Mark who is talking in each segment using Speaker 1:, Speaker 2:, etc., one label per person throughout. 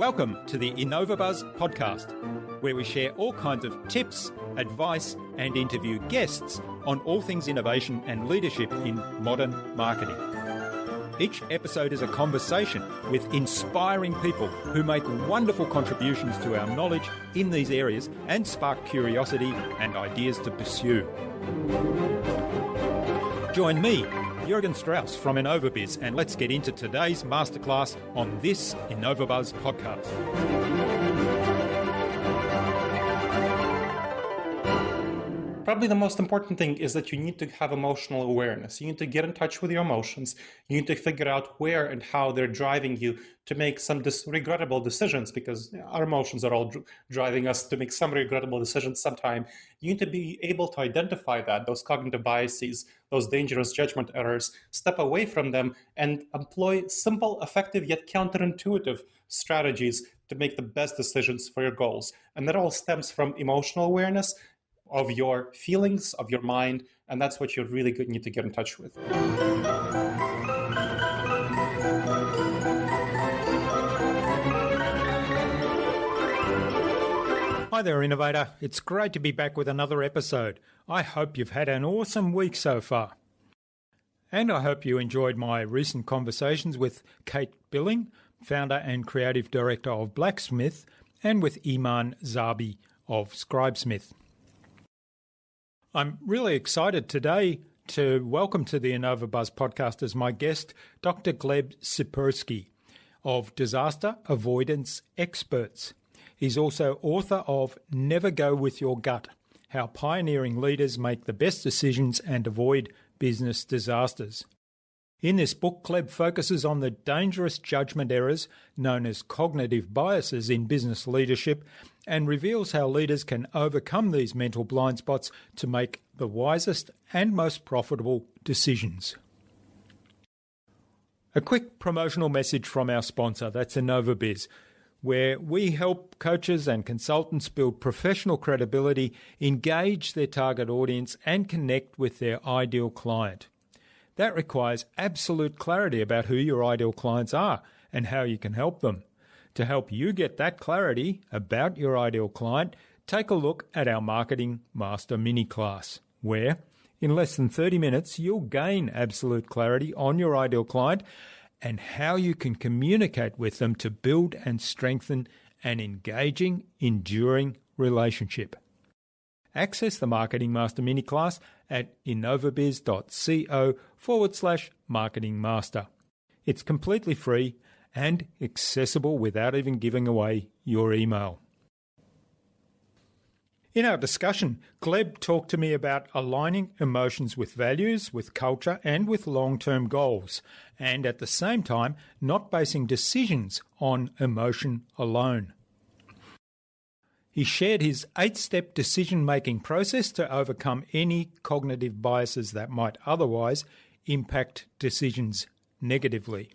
Speaker 1: Welcome to the InnovaBuzz podcast, where we share all kinds of tips, advice, and interview guests on all things innovation and leadership in modern marketing. Each episode is a conversation with inspiring people who make wonderful contributions to our knowledge in these areas and spark curiosity and ideas to pursue. Join me, Jürgen Strauss from InnovaBuzz, and let's get into today's masterclass on this InnovaBuzz podcast.
Speaker 2: Probably the most important thing is that you need to have emotional awareness. You need to get in touch with your emotions. You need to figure out where and how they're driving you to make some regrettable decisions, because our emotions are all driving us to make some regrettable decisions sometime. You need to be able to identify that, those cognitive biases, those dangerous judgment errors, step away from them and employ simple, effective, yet counterintuitive strategies to make the best decisions for your goals. And that all stems from emotional awareness of your feelings, of your mind, and that's what you really need to get in touch with.
Speaker 1: Hi there, Innovator. It's great to be back with another episode. I hope you've had an awesome week so far. And I hope you enjoyed my recent conversations with Kate Billing, founder and creative director of Blacksmith, and with Iman Zabi of Scribesmith. I'm really excited today to welcome to the InnovaBuzz podcast as my guest, Dr. Gleb Tsipursky of Disaster Avoidance Experts. He's also author of Never Go With Your Gut, How Pioneering Leaders Make the Best Decisions and Avoid Business Disasters. In this book, Gleb focuses on the dangerous judgment errors known as cognitive biases in business leadership and reveals how leaders can overcome these mental blind spots to make the wisest and most profitable decisions. A quick promotional message from our sponsor, that's InnovaBuzz, where we help coaches and consultants build professional credibility, engage their target audience, and connect with their ideal client. That requires absolute clarity about who your ideal clients are and how you can help them. To help you get that clarity about your ideal client, take a look at our Marketing Master mini class, where in less than 30 minutes you'll gain absolute clarity on your ideal client and how you can communicate with them to build and strengthen an engaging, enduring relationship. Access the Marketing Master mini class at innovabiz.co/Marketing Master. It's completely free and accessible without even giving away your email. In our discussion, Gleb talked to me about aligning emotions with values, with culture, and with long-term goals, and at the same time, not basing decisions on emotion alone. He shared his 8-step decision-making process to overcome any cognitive biases that might otherwise impact decisions negatively.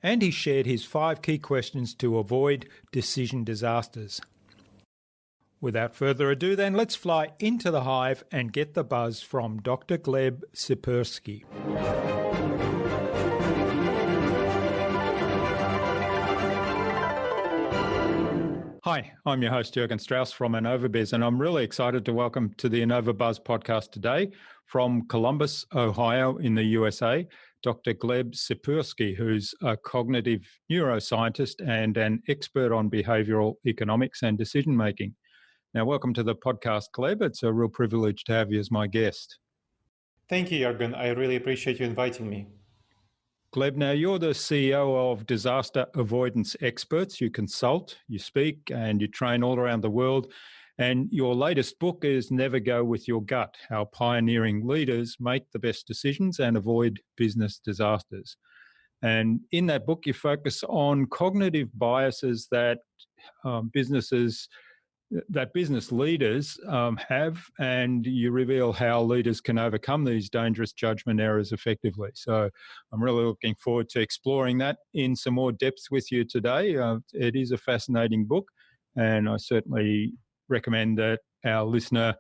Speaker 1: And he shared his 5 key questions to avoid decision disasters. Without further ado then, let's fly into the hive and get the buzz from Dr. Gleb Tsipursky. Hi, I'm your host, Jürgen Strauss from InnovaBuzz, and I'm really excited to welcome to the InnovaBuzz podcast today from Columbus, Ohio in the USA, Dr. Gleb Tsipursky, who's a cognitive neuroscientist and an expert on behavioral economics and decision-making. Now, welcome to the podcast, Gleb. It's a real privilege to have you as my guest.
Speaker 2: Thank you, Jürgen. I really appreciate you inviting me.
Speaker 1: Gleb, now you're the CEO of Disaster Avoidance Experts. You consult, you speak, and you train all around the world. And your latest book is Never Go With Your Gut, How Pioneering Leaders Make the Best Decisions and Avoid Business Disasters. And in that book, you focus on cognitive biases that business leaders have, and you reveal how leaders can overcome these dangerous judgment errors effectively. So I'm really looking forward to exploring that in some more depth with you today. It is a fascinating book, and I certainly recommend that our listener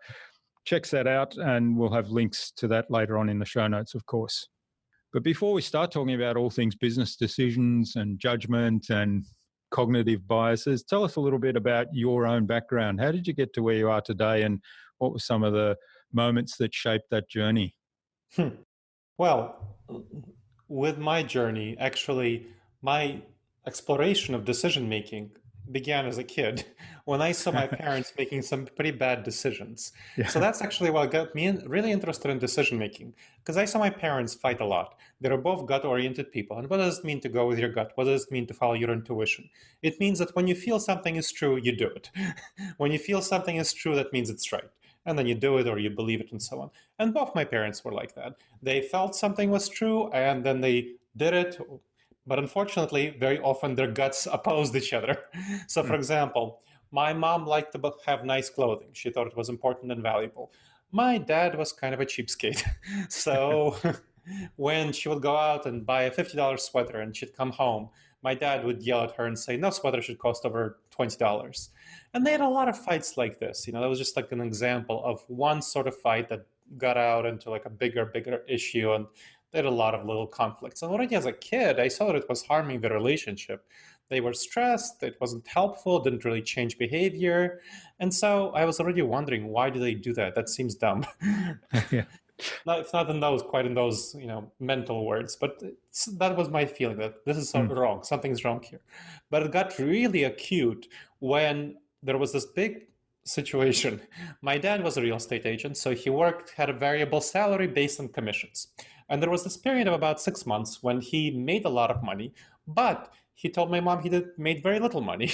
Speaker 1: checks that out, and we'll have links to that later on in the show notes, of course. But before we start talking about all things business decisions and judgment and cognitive biases. Tell us a little bit about your own background. How did you get to where you are today, and what were some of the moments that shaped that journey?
Speaker 2: Well, with my journey, actually, my exploration of decision making began as a kid when I saw my parents making some pretty bad decisions. So
Speaker 1: Yeah.
Speaker 2: that's actually what got me really interested in decision making, because I saw my parents fight a lot. They were both gut oriented people. And what does it mean to go with your gut? What does it mean to follow your intuition? It means that when you feel something is true, you do it. When you feel something is true, that means it's right. And then you do it or you believe it and so on. And both my parents were like that. They felt something was true and then they did it. But unfortunately, very often their guts opposed each other. So, for example, my mom liked to have nice clothing. She thought it was important and valuable. My dad was kind of a cheapskate. So, when she would go out and buy a $50 sweater and she'd come home, my dad would yell at her and say, no sweater should cost over $20. And they had a lot of fights like this. That was just like an example of one sort of fight that got out into like a bigger issue. And they had a lot of little conflicts. And already as a kid, I saw that it was harming the relationship. They were stressed, it wasn't helpful, didn't really change behavior. And so I was already wondering, why do they do that? That seems dumb.
Speaker 1: Yeah.
Speaker 2: It's not in those quite in those mental words, but that was my feeling that this is wrong. Something's wrong here. But it got really acute when there was this big situation. My dad was a real estate agent, so he had a variable salary based on commissions. And there was this period of about 6 months when he made a lot of money, but he told my mom he made very little money.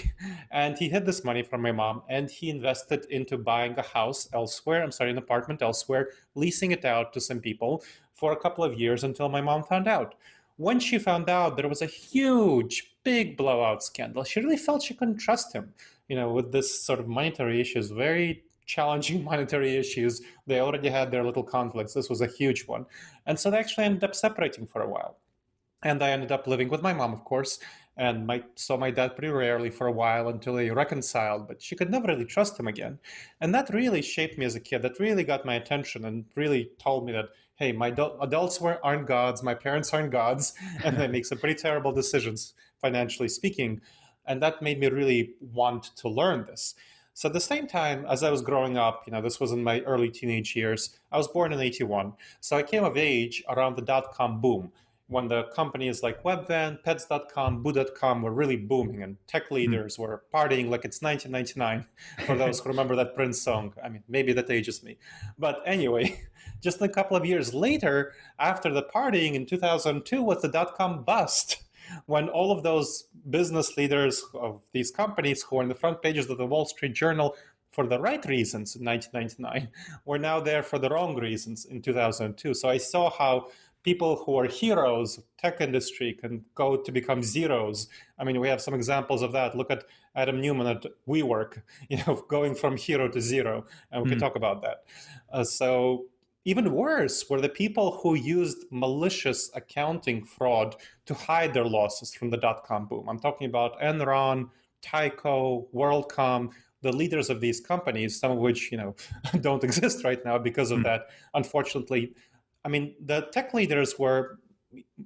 Speaker 2: And he hid this money from my mom and he invested into buying a house elsewhere. I'm sorry, an apartment elsewhere, leasing it out to some people for a couple of years until my mom found out. When she found out, there was a huge, big blowout scandal. She really felt she couldn't trust him, with this sort of monetary issues, very challenging monetary issues. They already had their little conflicts. This was a huge one. And so they actually ended up separating for a while. And I ended up living with my mom, of course, and saw my dad pretty rarely for a while until they reconciled, but she could never really trust him again. And that really shaped me as a kid. That really got my attention and really told me that, hey, my adults aren't gods, my parents aren't gods, and they make some pretty terrible decisions, financially speaking. And that made me really want to learn this. So at the same time, as I was growing up, this was in my early teenage years. I was born in 81. So I came of age around the dot-com boom, when the companies like Webvan, Pets.com, Boo.com were really booming and tech leaders were partying like it's 1999, for those who remember that Prince song. I mean, maybe that ages me. But anyway, just a couple of years later, after the partying in 2002 was the dot-com bust, when all of those business leaders of these companies who were in the front pages of the Wall Street Journal for the right reasons in 1999 were now there for the wrong reasons in 2002. So I saw how people who are heroes of tech industry can go to become zeros. I mean, we have some examples of that. Look at Adam Newman at WeWork, going from hero to zero, and we can talk about that. So even worse were the people who used malicious accounting fraud to hide their losses from the dot-com boom. I'm talking about Enron, Tyco, WorldCom, the leaders of these companies, some of which don't exist right now because of that. Unfortunately, I mean, the tech leaders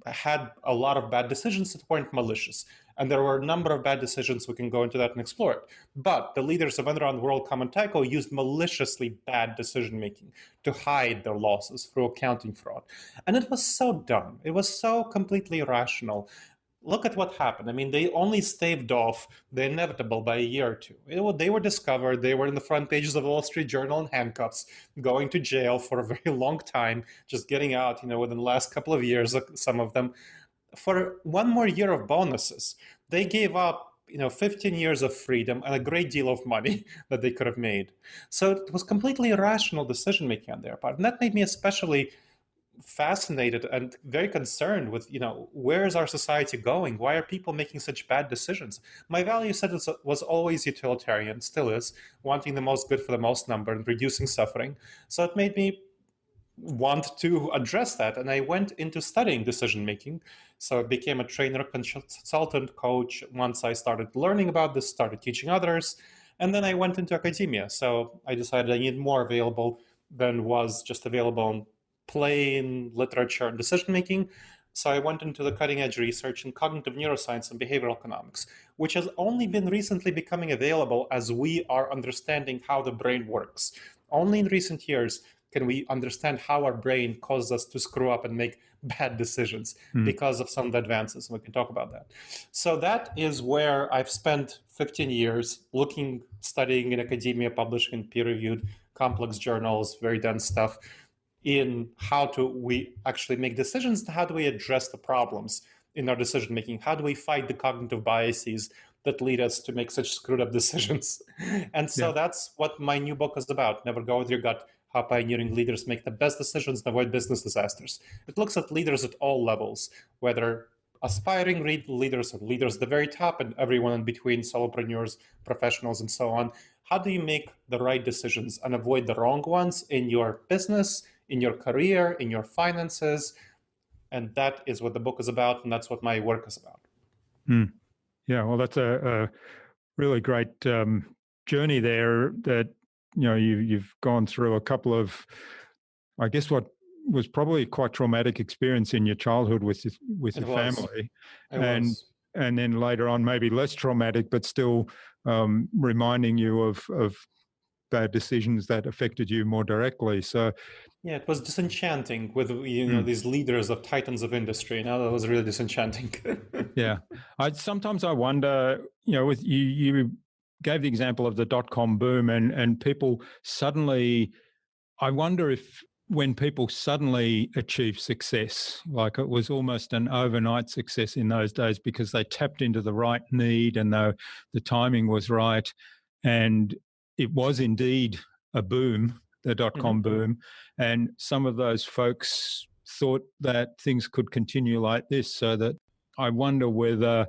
Speaker 2: had a lot of bad decisions that weren't malicious. And there were a number of bad decisions. We can go into that and explore it. But the leaders of Enron, WorldCom, and Tyco used maliciously bad decision-making to hide their losses through accounting fraud. And it was so dumb. It was so completely irrational. Look at what happened. I mean, they only staved off the inevitable by a year or two. They were discovered. They were in the front pages of the Wall Street Journal in handcuffs, going to jail for a very long time, just getting out, within the last couple of years, some of them. For one more year of bonuses, they gave up 15 years of freedom and a great deal of money that they could have made. So it was completely irrational decision-making on their part. And that made me especially fascinated and very concerned with, where is our society going? Why are people making such bad decisions? My value set was always utilitarian, still is, wanting the most good for the most number and reducing suffering. So it made me want to address that. And I went into studying decision making. So I became a trainer, consultant, coach. Once I started learning about this, started teaching others. And then I went into academia. So I decided I need more available than was just available in plain literature and decision making. So I went into the cutting edge research in cognitive neuroscience and behavioral economics, which has only been recently becoming available as we are understanding how the brain works. Only in recent years can we understand how our brain causes us to screw up and make bad decisions because of some of the advances. We can talk about that. So that is where I've spent 15 years looking, studying in academia, publishing in peer-reviewed complex journals, very dense stuff, in how do we actually make decisions and how do we address the problems in our decision making? How do we fight the cognitive biases that lead us to make such screwed up decisions? And so that's what my new book is about. Never go with your gut, how pioneering leaders make the best decisions and avoid business disasters. It looks at leaders at all levels, whether aspiring leaders or leaders at the very top and everyone in between, solopreneurs, professionals, and so on. How do you make the right decisions and avoid the wrong ones in your business, in your career, in your finances? And that is what the book is about, and that's what my work is about.
Speaker 1: Yeah, well, that's a really great journey there that, you've gone through a couple of, I guess, what was probably quite traumatic experience in your childhood with your family. And then later on, maybe less traumatic, but still reminding you of bad decisions that affected you more directly. So
Speaker 2: yeah, it was disenchanting with these leaders of titans of industry. That was really disenchanting.
Speaker 1: Yeah, sometimes I wonder, with you gave the example of the .com boom and people suddenly, I wonder if when people suddenly achieve success, like it was almost an overnight success in those days because they tapped into the right need and the timing was right, and it was indeed a boom, the .com boom, and some of those folks thought that things could continue like this. So that I wonder whether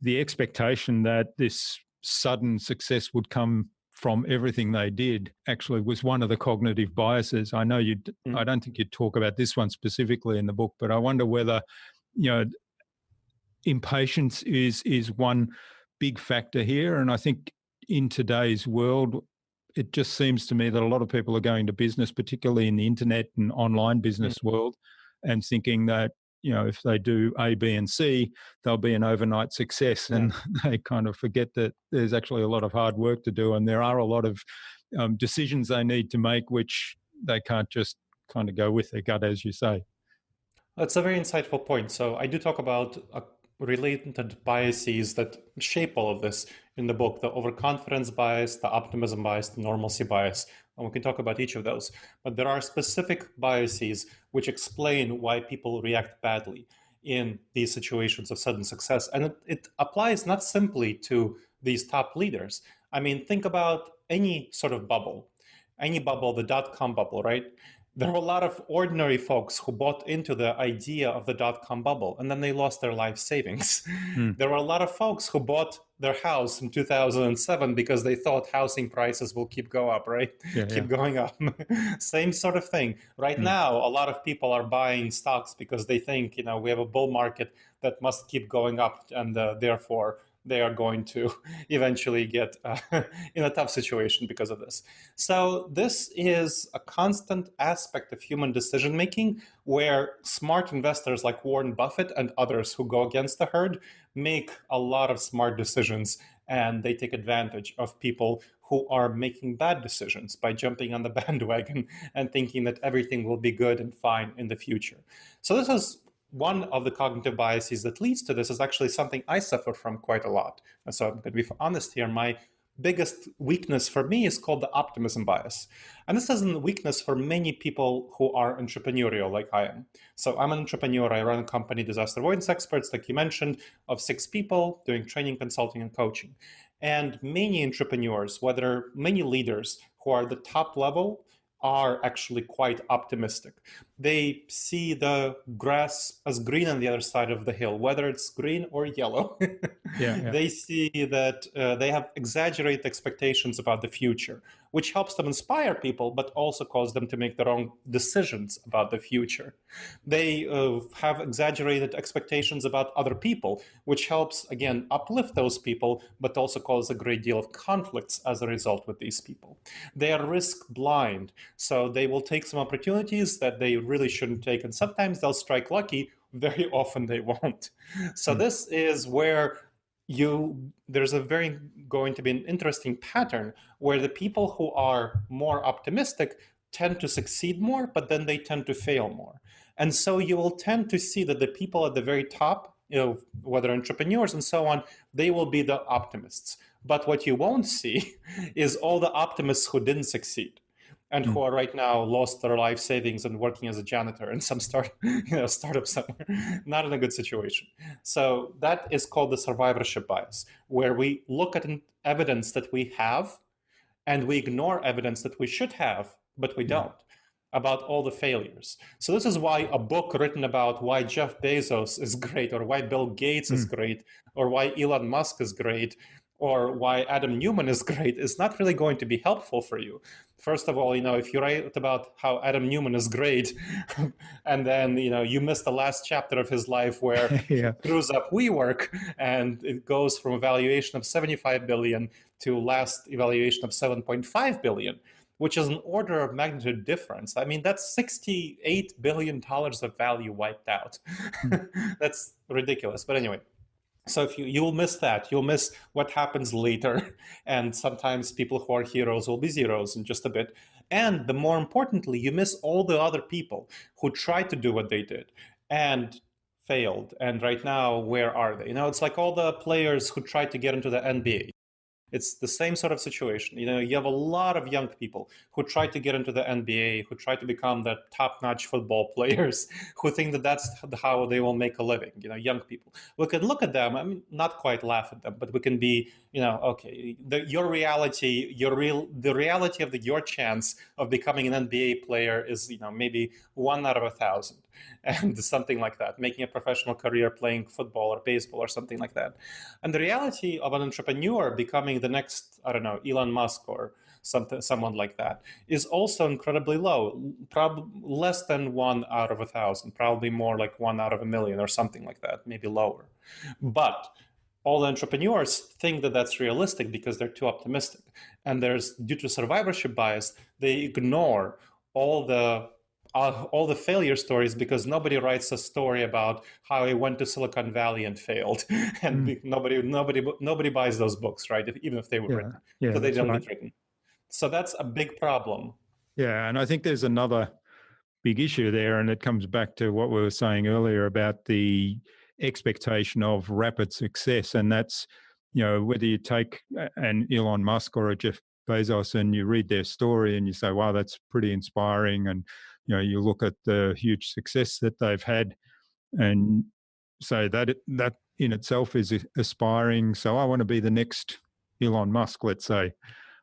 Speaker 1: the expectation that this sudden success would come from everything they did actually was one of the cognitive biases. I know I don't think you'd talk about this one specifically in the book, but I wonder whether, impatience is one big factor here. And I think in today's world, it just seems to me that a lot of people are going to business, particularly in the internet and online business world, and thinking that, if they do A, B, and C, they'll be an overnight success. And they kind of forget that there's actually a lot of hard work to do. And there are a lot of decisions they need to make, which they can't just kind of go with their gut, as you say.
Speaker 2: That's a very insightful point. So I do talk about related biases that shape all of this in the book: the overconfidence bias, the optimism bias, the normalcy bias. And we can talk about each of those. But there are specific biases which explain why people react badly in these situations of sudden success. And it applies not simply to these top leaders. I mean, think about any sort of bubble, the .com bubble, right? There were a lot of ordinary folks who bought into the idea of the .com bubble, and then they lost their life savings. There were a lot of folks who bought their house in 2007 because they thought housing prices will keep going up, right? Keep going up. Same sort of thing. Right now, a lot of people are buying stocks because they think, we have a bull market that must keep going up, and therefore they are going to eventually get in a tough situation because of this. So this is a constant aspect of human decision making where smart investors like Warren Buffett and others who go against the herd make a lot of smart decisions, and they take advantage of people who are making bad decisions by jumping on the bandwagon and thinking that everything will be good and fine in the future. So this is one of the cognitive biases that leads to this. Is actually something I suffer from quite a lot. And so I'm going to be honest here. My biggest weakness for me is called the optimism bias. And this is a weakness for many people who are entrepreneurial like I am. So I'm an entrepreneur. I run a company, Disaster Avoidance Experts, like you mentioned, of 6 people doing training, consulting, and coaching. And many entrepreneurs, many leaders who are the top level, are actually quite optimistic. They see the grass as green on the other side of the hill, whether it's green or yellow. They see that they have exaggerated expectations about the future, which helps them inspire people, but also cause them to make the wrong decisions about the future. They have exaggerated expectations about other people, which helps, again, uplift those people, but also cause a great deal of conflicts as a result with these people. They are risk blind, so they will take some opportunities that they really shouldn't take. And sometimes they'll strike lucky, very often they won't. So this is where there's going to be an interesting pattern where the people who are more optimistic tend to succeed more, but then they tend to fail more. And so you will tend to see that the people at the very top, whether entrepreneurs and so on, they will be the optimists. But what you won't see is all the optimists who didn't succeed and who are right now lost their life savings and working as a janitor in some startup somewhere, not in a good situation. So that is called the survivorship bias, where we look at evidence that we have and we ignore evidence that we should have, but we don't, about all the failures. So this is why a book written about why Jeff Bezos is great, or why Bill Gates is great, or why Elon Musk is great, or why Adam Newman is great is not really going to be helpful for you. First of all, if you write about how Adam Newman is great, and then you miss the last chapter of his life where he screws up WeWork, and it goes from a valuation of 75 billion to last evaluation of 7.5 billion, which is an order of magnitude difference. I mean, that's $68 billion of value wiped out. That's ridiculous. But anyway. So if you'll miss that, you'll miss what happens later. And sometimes people who are heroes will be zeros in just a bit. And the more importantly, you miss all the other people who tried to do what they did and failed. And right now, where are they? It's like all the players who tried to get into the NBA. It's the same sort of situation. You have a lot of young people who try to get into the NBA, who try to become the top-notch football players, who think that that's how they will make a living. Young people. We can look at them. I mean, not quite laugh at them, but we can be, okay. Your reality, the reality of your chance of becoming an NBA player is, maybe 1 out of 1,000. And something like that, making a professional career playing football or baseball or something like that. And the reality of an entrepreneur becoming the next, I don't know, Elon Musk or someone like that is also incredibly low, probably less than 1 out of 1,000, probably more like 1 out of 1,000,000 or something like that, maybe lower. But all the entrepreneurs think that that's realistic because they're too optimistic. And due to survivorship bias, they ignore all the failure stories because nobody writes a story about how he went to Silicon Valley and failed, and nobody buys those books, right? Even if they were written, so they don't get written. So that's a big problem.
Speaker 1: Yeah, and I think there's another big issue there, and it comes back to what we were saying earlier about the expectation of rapid success, and that's whether you take an Elon Musk or a Jeff Bezos and you read their story and you say, wow, that's pretty inspiring, and you look at the huge success that they've had and say that in itself is aspiring. So I want to be the next Elon Musk, let's say.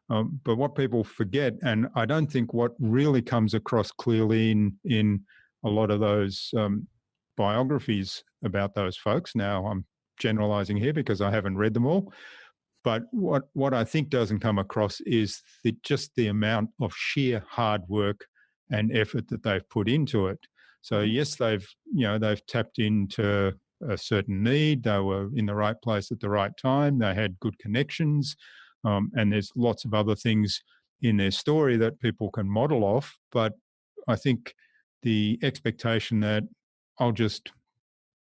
Speaker 1: But what people forget, and I don't think what really comes across clearly in a lot of those biographies about those folks, now I'm generalizing here because I haven't read them all, but what I think doesn't come across is just the amount of sheer hard work and effort that they've put into it. So yes, they've tapped into a certain need. They were in the right place at the right time. They had good connections, and there's lots of other things in their story that people can model off. But I think the expectation that I'll just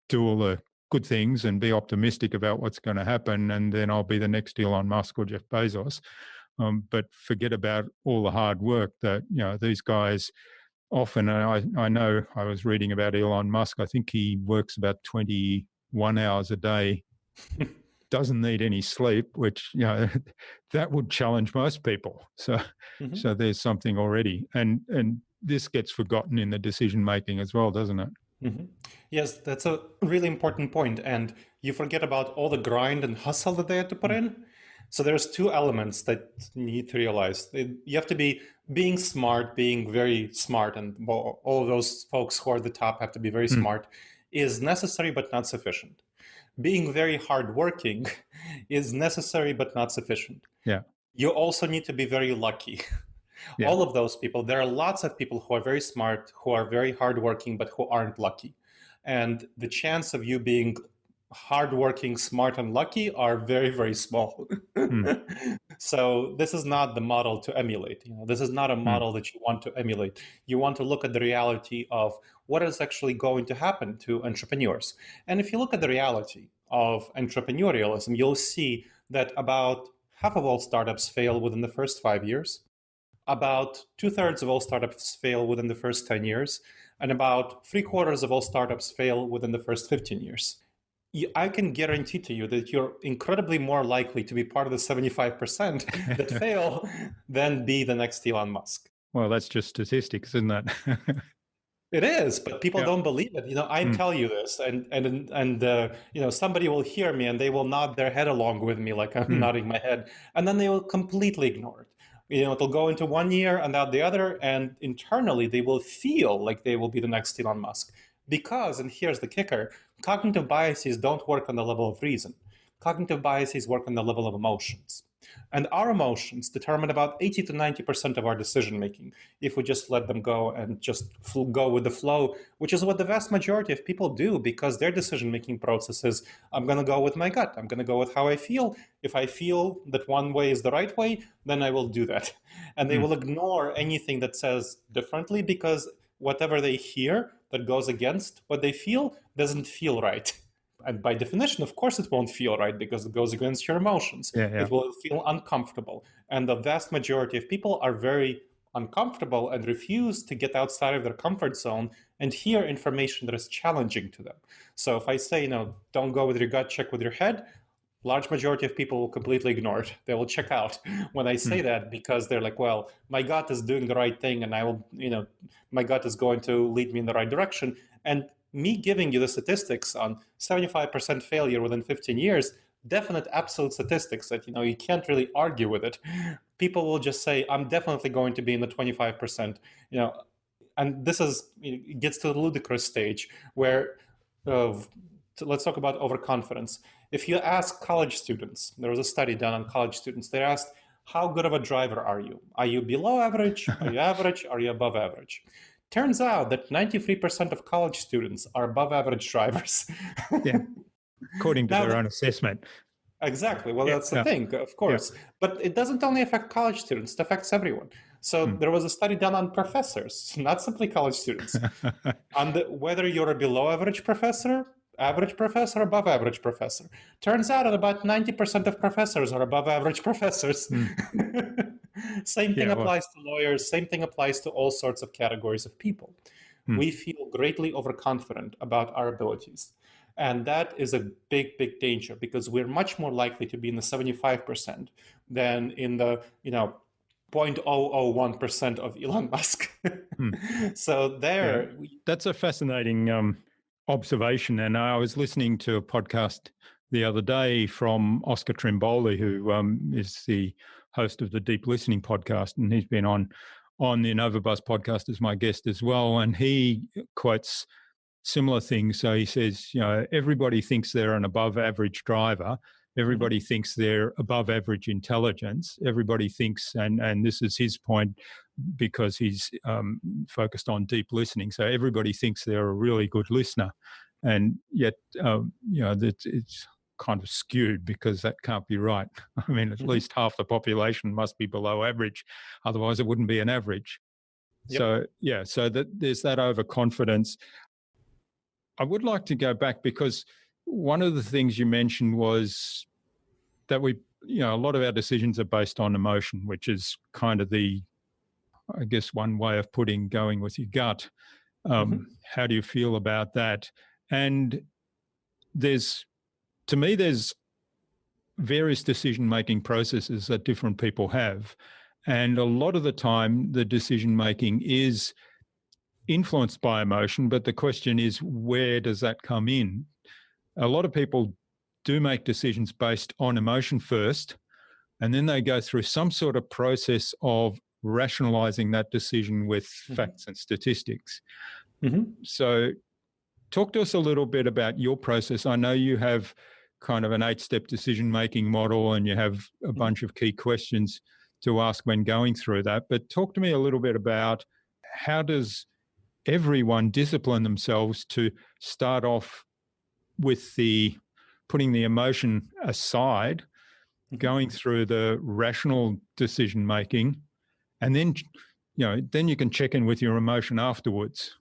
Speaker 1: do all the good things and be optimistic about what's going to happen, and then I'll be the next Elon Musk or Jeff Bezos. But forget about all the hard work that these guys often. And I know I was reading about Elon Musk. I think he works about 21 hours a day, doesn't need any sleep, which that would challenge most people. So so there's something already, and this gets forgotten in the decision making as well, doesn't it?
Speaker 2: Yes, that's a really important point, and you forget about all the grind and hustle that they had to put in. So there's two elements that you need to realize. You have to be being smart, being very smart, and all of those folks who are at the top have to be very smart, is necessary but not sufficient. Being very hardworking is necessary but not sufficient.
Speaker 1: Yeah.
Speaker 2: You also need to be very lucky. Yeah. All of those people, there are lots of people who are very smart, who are very hardworking, but who aren't lucky. And the chance of you being hardworking, smart, and lucky are very, very small. So this is not the model to emulate. This is not a model that you want to emulate. You want to look at the reality of what is actually going to happen to entrepreneurs. And if you look at the reality of entrepreneurialism, you'll see that about half of all startups fail within the first 5 years. About 2/3 of all startups fail within the first 10 years, and about 3/4 of all startups fail within the first 15 years. I can guarantee to you that you're incredibly more likely to be part of the 75% that fail than be the next Elon Musk.
Speaker 1: Well, that's just statistics, isn't it?
Speaker 2: It is, but people don't believe it. I tell you this, and somebody will hear me and they will nod their head along with me, like I'm nodding my head, and then they will completely ignore it. It'll go into one ear and out the other, and internally they will feel like they will be the next Elon Musk. Because, and here's the kicker, cognitive biases don't work on the level of reason. Cognitive biases work on the level of emotions. And our emotions determine about 80 to 90% of our decision making if we just let them go and just go with the flow, which is what the vast majority of people do, because their decision making process is, I'm going to go with my gut. I'm going to go with how I feel. If I feel that one way is the right way, then I will do that. And they will ignore anything that says differently, because whatever they hear that goes against what they feel doesn't feel right. And by definition, of course, it won't feel right because it goes against your emotions. It will feel uncomfortable. And the vast majority of people are very uncomfortable and refuse to get outside of their comfort zone and hear information that is challenging to them. So if I say, don't go with your gut, check with your head, large majority of people will completely ignore it. They will check out when I say that, because they're like, well, my gut is doing the right thing, and I will, my gut is going to lead me in the right direction. And me giving you the statistics on 75% failure within 15 years, definite absolute statistics that, you can't really argue with it. People will just say, I'm definitely going to be in the 25%, and this it gets to the ludicrous stage where, let's talk about overconfidence. If you ask college students, there was a study done on college students, they asked, how good of a driver are you? Are you below average? Are you average? Are you above average? Turns out that 93% of college students are above average drivers.
Speaker 1: Yeah, according to their own assessment.
Speaker 2: Exactly. Well, that's the thing, of course. Yeah. But it doesn't only affect college students, it affects everyone. So there was a study done on professors, not simply college students, on whether you're a below average professor, above average professor. Turns out that about 90% of professors are above average professors. Same thing applies to lawyers. Same thing applies to all sorts of categories of people. We feel greatly overconfident about our abilities. And that is a big, big danger, because we're much more likely to be in the 75% than in the, 0.001% of Elon Musk. So
Speaker 1: that's a fascinating observation. And I was listening to a podcast the other day from Oscar Trimboli, who is the host of the Deep Listening podcast, and he's been on the InnovaBuzz podcast as my guest as well. And he quotes similar things. So he says, everybody thinks they're an above average driver. Everybody thinks they're above average intelligence. Everybody thinks, and this is his point because he's focused on deep listening. So everybody thinks they're a really good listener. And yet, it's kind of skewed, because that can't be right. I mean, at least half the population must be below average. Otherwise, it wouldn't be an average. Yep. So that there's that overconfidence. I would like to go back, because one of the things you mentioned was that a lot of our decisions are based on emotion, which is kind of I guess one way of putting going with your gut. How do you feel about that? And there's various decision-making processes that different people have. And a lot of the time, the decision-making is influenced by emotion, but the question is, where does that come in? A lot of people do make decisions based on emotion first, and then they go through some sort of process of rationalizing that decision with facts and statistics. So talk to us a little bit about your process. I know you have kind of an 8-step decision-making model, and you have a bunch of key questions to ask when going through that. But talk to me a little bit about, how does everyone discipline themselves to start off with the putting the emotion aside, going through the rational decision making, and then, then you can check in with your emotion afterwards.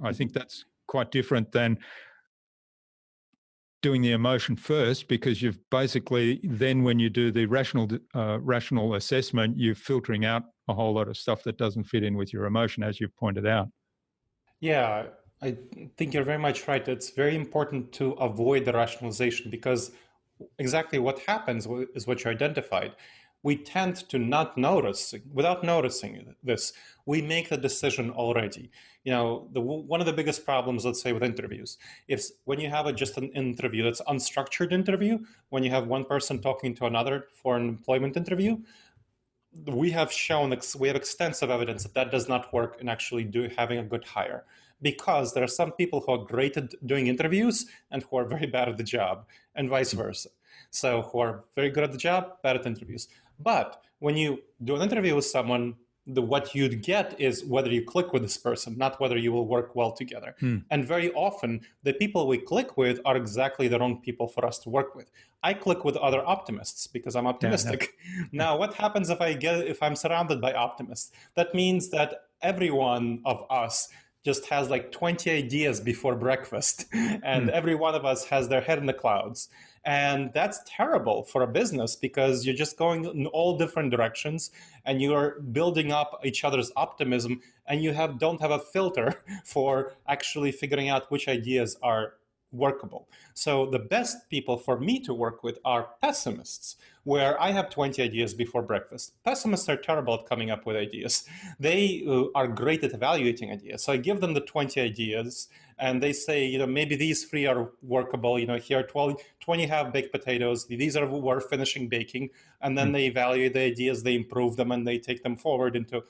Speaker 1: I think that's quite different than doing the emotion first, because you've basically then, when you do the rational assessment, you're filtering out a whole lot of stuff that doesn't fit in with your emotion, as you've pointed out.
Speaker 2: Yeah, I think you're very much right. It's very important to avoid the rationalization, because exactly what happens is what you identified. We tend to not notice, without noticing this, we make the decision already. One of the biggest problems, let's say, with interviews, is when you have just an interview that's unstructured interview, when you have one person talking to another for an employment interview, we have extensive evidence that does not work in actually having a good hire, because there are some people who are great at doing interviews and who are very bad at the job, and vice versa. So who are very good at the job, bad at interviews. But when you do an interview with someone, what you'd get is whether you click with this person, not whether you will work well together. And very often, the people we click with are exactly the wrong people for us to work with. I click with other optimists because I'm optimistic. Yeah. Now, what happens if I'm surrounded by optimists? That means that every one of us just has like 20 ideas before breakfast, and every one of us has their head in the clouds. And that's terrible for a business, because you're just going in all different directions and you're building up each other's optimism, and you don't have a filter for actually figuring out which ideas are workable. So the best people for me to work with are pessimists, where I have 20 ideas before breakfast. Pessimists are terrible at coming up with ideas. They are great at evaluating ideas. So I give them the 20 ideas, and they say, maybe these 3 are workable. Here are 20 have baked potatoes. These are who are finishing baking. And then they evaluate the ideas, they improve them, and they take them forward into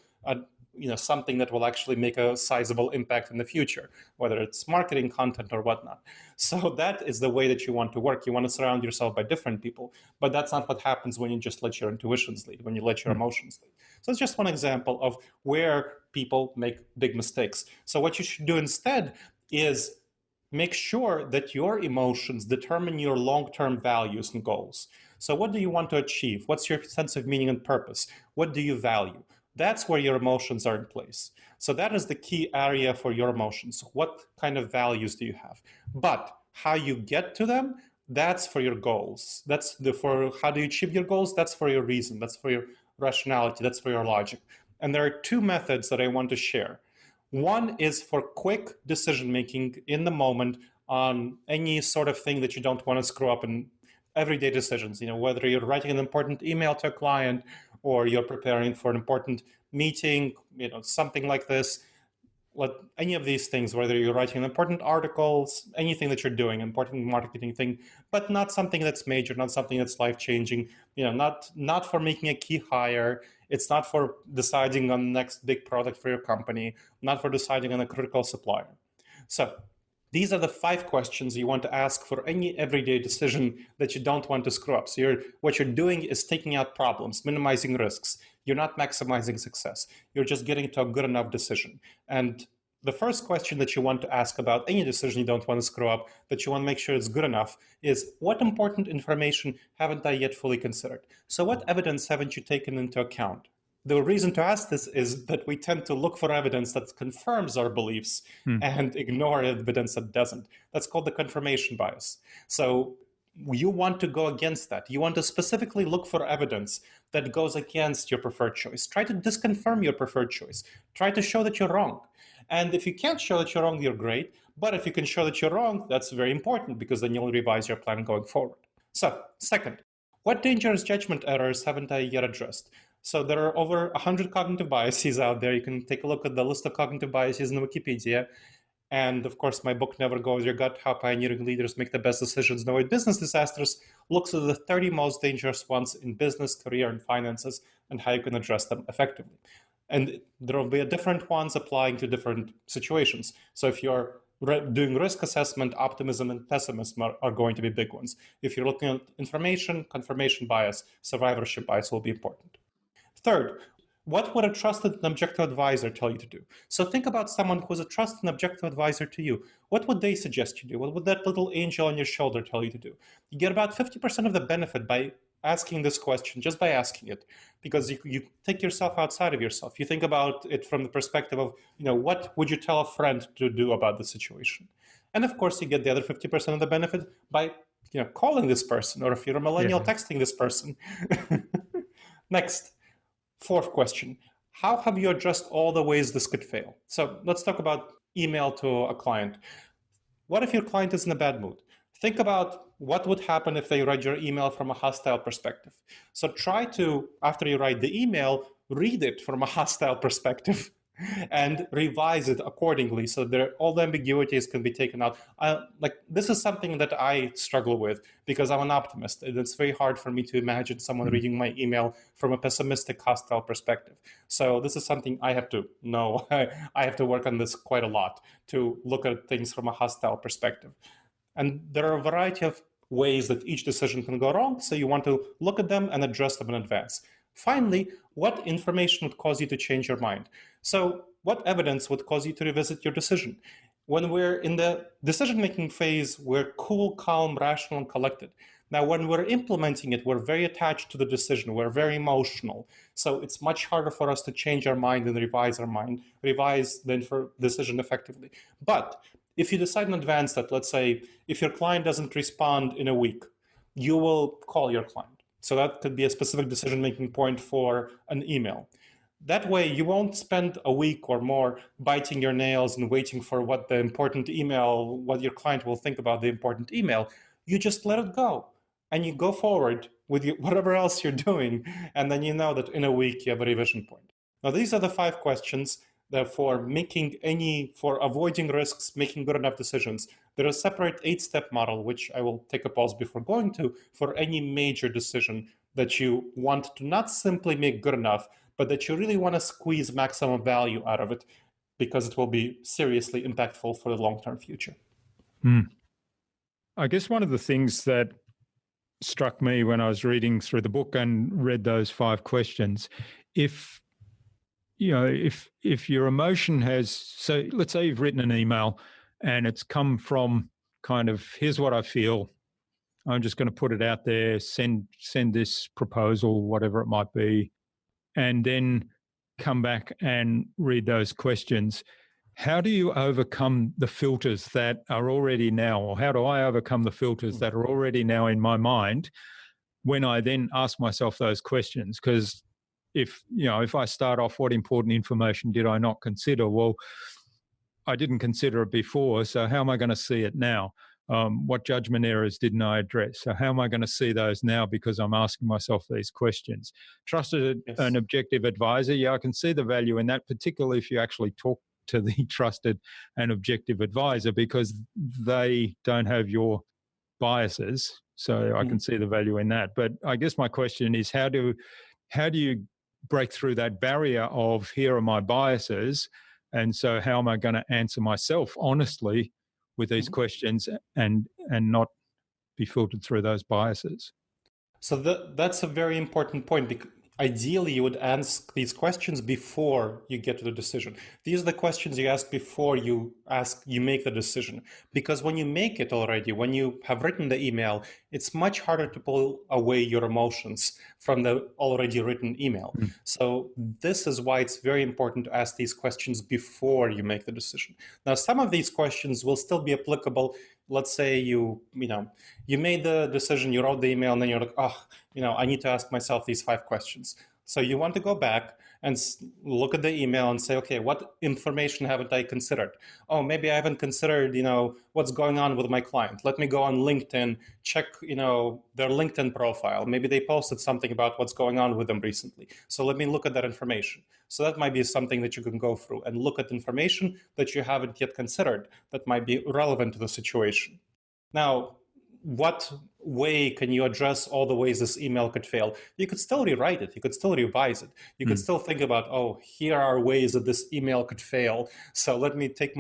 Speaker 2: something that will actually make a sizable impact in the future, whether it's marketing, content, or whatnot. So that is the way that you want to work. You want to surround yourself by different people, but that's not what happens when you just let your intuitions lead, when you let your emotions lead. So it's just one example of where people make big mistakes. So what you should do instead is make sure that your emotions determine your long-term values and goals. So what do you want to achieve? What's your sense of meaning and purpose? What do you value? That's where your emotions are in place. So that is the key area for your emotions. What kind of values do you have? But how you get to them, that's for your goals. For how do you achieve your goals? That's for your reason. That's for your rationality. That's for your logic. And there are 2 methods that I want to share. One is for quick decision-making in the moment on any sort of thing that you don't want to screw up in everyday decisions, whether you're writing an important email to a client or you're preparing for an important meeting, something like this. Any of these things, whether you're writing important articles, anything that you're doing, important marketing thing, but not something that's major, not something that's life-changing, not for making a key hire. It's not for deciding on the next big product for your company, not for deciding on a critical supplier. So these are the 5 questions you want to ask for any everyday decision that you don't want to screw up. So what you're doing is taking out problems, minimizing risks. You're not maximizing success. You're just getting to a good enough decision. And the first question that you want to ask about any decision you don't want to screw up, that you want to make sure it's good enough, is what important information haven't I yet fully considered? So what evidence haven't you taken into account? The reason to ask this is that we tend to look for evidence that confirms our beliefs and ignore evidence that doesn't. That's called the confirmation bias. So you want to go against that. You want to specifically look for evidence that goes against your preferred choice. Try to disconfirm your preferred choice. Try to show that you're wrong. And if you can't show that you're wrong, you're great. But if you can show that you're wrong, that's very important, because then you'll revise your plan going forward. So, second, what dangerous judgment errors haven't I yet addressed? So there are over 100 cognitive biases out there. You can take a look at the list of cognitive biases in Wikipedia. And of course, my book, Never Go With Your Gut, How Pioneering Leaders Make the Best Decisions and Avoid Business Disasters, looks at the 30 most dangerous ones in business, career, and finances, and how you can address them effectively. And there will be different ones applying to different situations. So if you're doing risk assessment, optimism and pessimism are going to be big ones. If you're looking at information, confirmation bias, survivorship bias will be important. Third, what would a trusted and objective advisor tell you to do? So think about someone who's a trusted and objective advisor to you. What would they suggest you do? What would that little angel on your shoulder tell you to do? You get about 50% of the benefit by asking this question, just by asking it, because you take yourself outside of yourself. You think about it from the perspective of, what would you tell a friend to do about the situation? And of course, you get the other 50% of the benefit by calling this person, or if you're a millennial, texting this person. Next. Fourth question, how have you addressed all the ways this could fail? So let's talk about email to a client. What if your client is in a bad mood? Think about what would happen if they read your email from a hostile perspective. So try to, after you write the email, read it from a hostile perspective and revise it accordingly so that all the ambiguities can be taken out. This is something that I struggle with because I'm an optimist, and it's very hard for me to imagine someone reading my email from a pessimistic, hostile perspective. So this is something I have to know. I have to work on this quite a lot to look at things from a hostile perspective. And there are a variety of ways that each decision can go wrong, so you want to look at them and address them in advance. Finally, what information would cause you to change your mind? So what evidence would cause you to revisit your decision? When we're in the decision-making phase, we're cool, calm, rational, and collected. Now, when we're implementing it, we're very attached to the decision. We're very emotional. So it's much harder for us to change our mind and revise the decision effectively. But if you decide in advance that, let's say, if your client doesn't respond in a week, you will call your client. So that could be a specific decision-making point for an email. That way, you won't spend a week or more biting your nails and waiting for what your client will think about the important email. You just let it go, and you go forward with whatever else you're doing, and then you know that in a week you have a revision point. Now, these are the 5 questions that for avoiding risks, making good enough decisions. There is a separate 8-step model, which I will take a pause before going to, for any major decision that you want to not simply make good enough, but that you really want to squeeze maximum value out of it because it will be seriously impactful for the long-term future.
Speaker 1: I guess one of the things that struck me when I was reading through the book and read those 5 questions, if your emotion so let's say you've written an email and it's come from kind of, here's what I feel, I'm just going to put it out there, send this proposal, whatever it might be, and then come back and read those questions. How do you overcome the filters that are already now, or how do I overcome the filters that are already now in my mind when I then ask myself those questions? Because if I start off, what important information did I not consider? Well, I didn't consider it before, so how am I going to see it now? What judgment errors didn't I address? So how am I going to see those now because I'm asking myself these questions? Trusted an objective advisor, I can see the value in that, particularly if you actually talk to the trusted and objective advisor, because they don't have your biases. So I can see the value in that. But I guess my question is, how do you break through that barrier of, here are my biases, and so how am I going to answer myself honestly with these questions and not be filtered through those biases?
Speaker 2: So that's a very important point. Because ideally, you would ask these questions before you get to the decision. These are the questions you ask before you make the decision. Because when you make it already, when you have written the email, it's much harder to pull away your emotions from the already written email. So this is why it's very important to ask these questions before you make the decision. Now, some of these questions will still be applicable. Let's say you made the decision, you wrote the email, and then you're like, I need to ask myself these 5 questions. So you want to go back and look at the email and say, okay, what information haven't I considered? Oh, maybe I haven't considered, what's going on with my client. Let me go on LinkedIn, check, their LinkedIn profile. Maybe they posted something about what's going on with them recently. So let me look at that information. So that might be something that you can go through and look at information that you haven't yet considered that might be relevant to the situation. Now, what way can you address all the ways this email could fail? You could still rewrite it. You could still revise it. You could still think about, here are ways that this email could fail. So let me take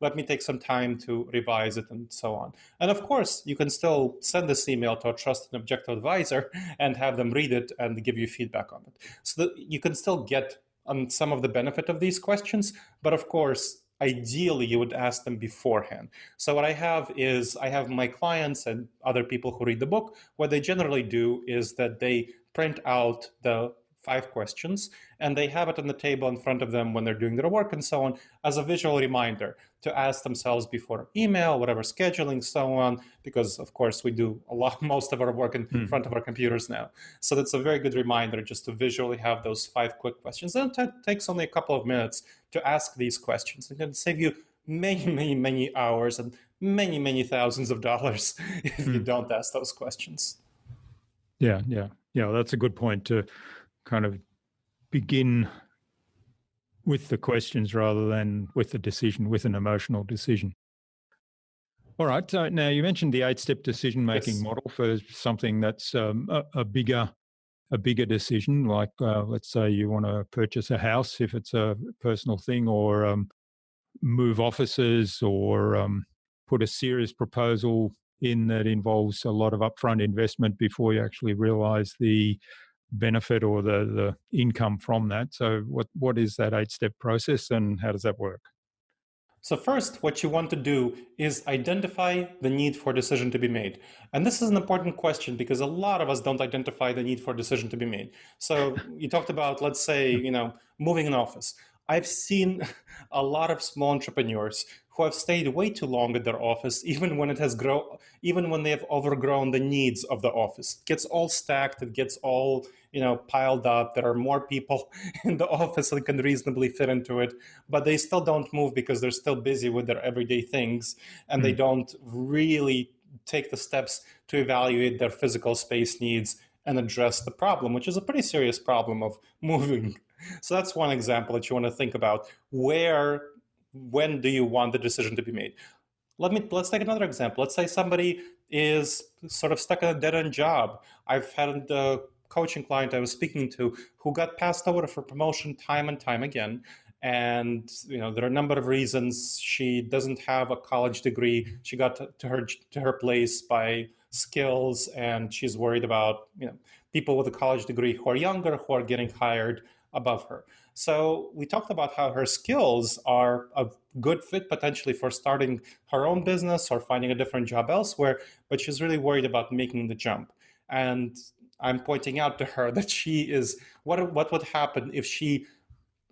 Speaker 2: let me take some time to revise it and so on. And of course, you can still send this email to a trusted and objective advisor and have them read it and give you feedback on it. So that you can still get on some of the benefit of these questions, but of course, ideally you would ask them beforehand. So what I have is I have my clients and other people who read the book, what they generally do is that they print out the 5 questions and they have it on the table in front of them when they're doing their work and so on as a visual reminder to ask themselves before email, whatever scheduling, so on, because of course we do most of our work in front of our computers now. So that's a very good reminder just to visually have those 5 quick questions. And it takes only a couple of minutes to ask these questions. It can save you many hours and many thousands of dollars if you don't ask those questions.
Speaker 1: Yeah, that's a good point to kind of begin with the questions rather than with the decision, with an emotional decision. All right. So now you mentioned the 8-step decision-making model for something that's a bigger decision, like let's say you want to purchase a house if it's a personal thing, or move offices, or put a serious proposal in that involves a lot of upfront investment before you actually realize the benefit or the income from that. So what is that 8-step process and how does that work?
Speaker 2: So first, what you want to do is identify the need for a decision to be made. And this is an important question because a lot of us don't identify the need for a decision to be made. So you talked about, let's say, moving an office. I've seen a lot of small entrepreneurs who have stayed way too long at their office, even when they have overgrown the needs of the office. It gets all stacked, it gets all piled up. There are more people in the office that can reasonably fit into it, but they still don't move because they're still busy with their everyday things, and they don't really take the steps to evaluate their physical space needs and address the problem, which is a pretty serious problem of moving. So that's one example that you want to think about. When do you want the decision to be made? Let's take another example. Let's say somebody is sort of stuck in a dead-end job. I've had a coaching client I was speaking to who got passed over for promotion time and time again. And there are a number of reasons. She doesn't have a college degree. She got to her place by skills, and she's worried about people with a college degree who are younger, who are getting hired above her. So we talked about how her skills are a good fit potentially for starting her own business or finding a different job elsewhere, but she's really worried about making the jump. And I'm pointing out to her that what would happen if she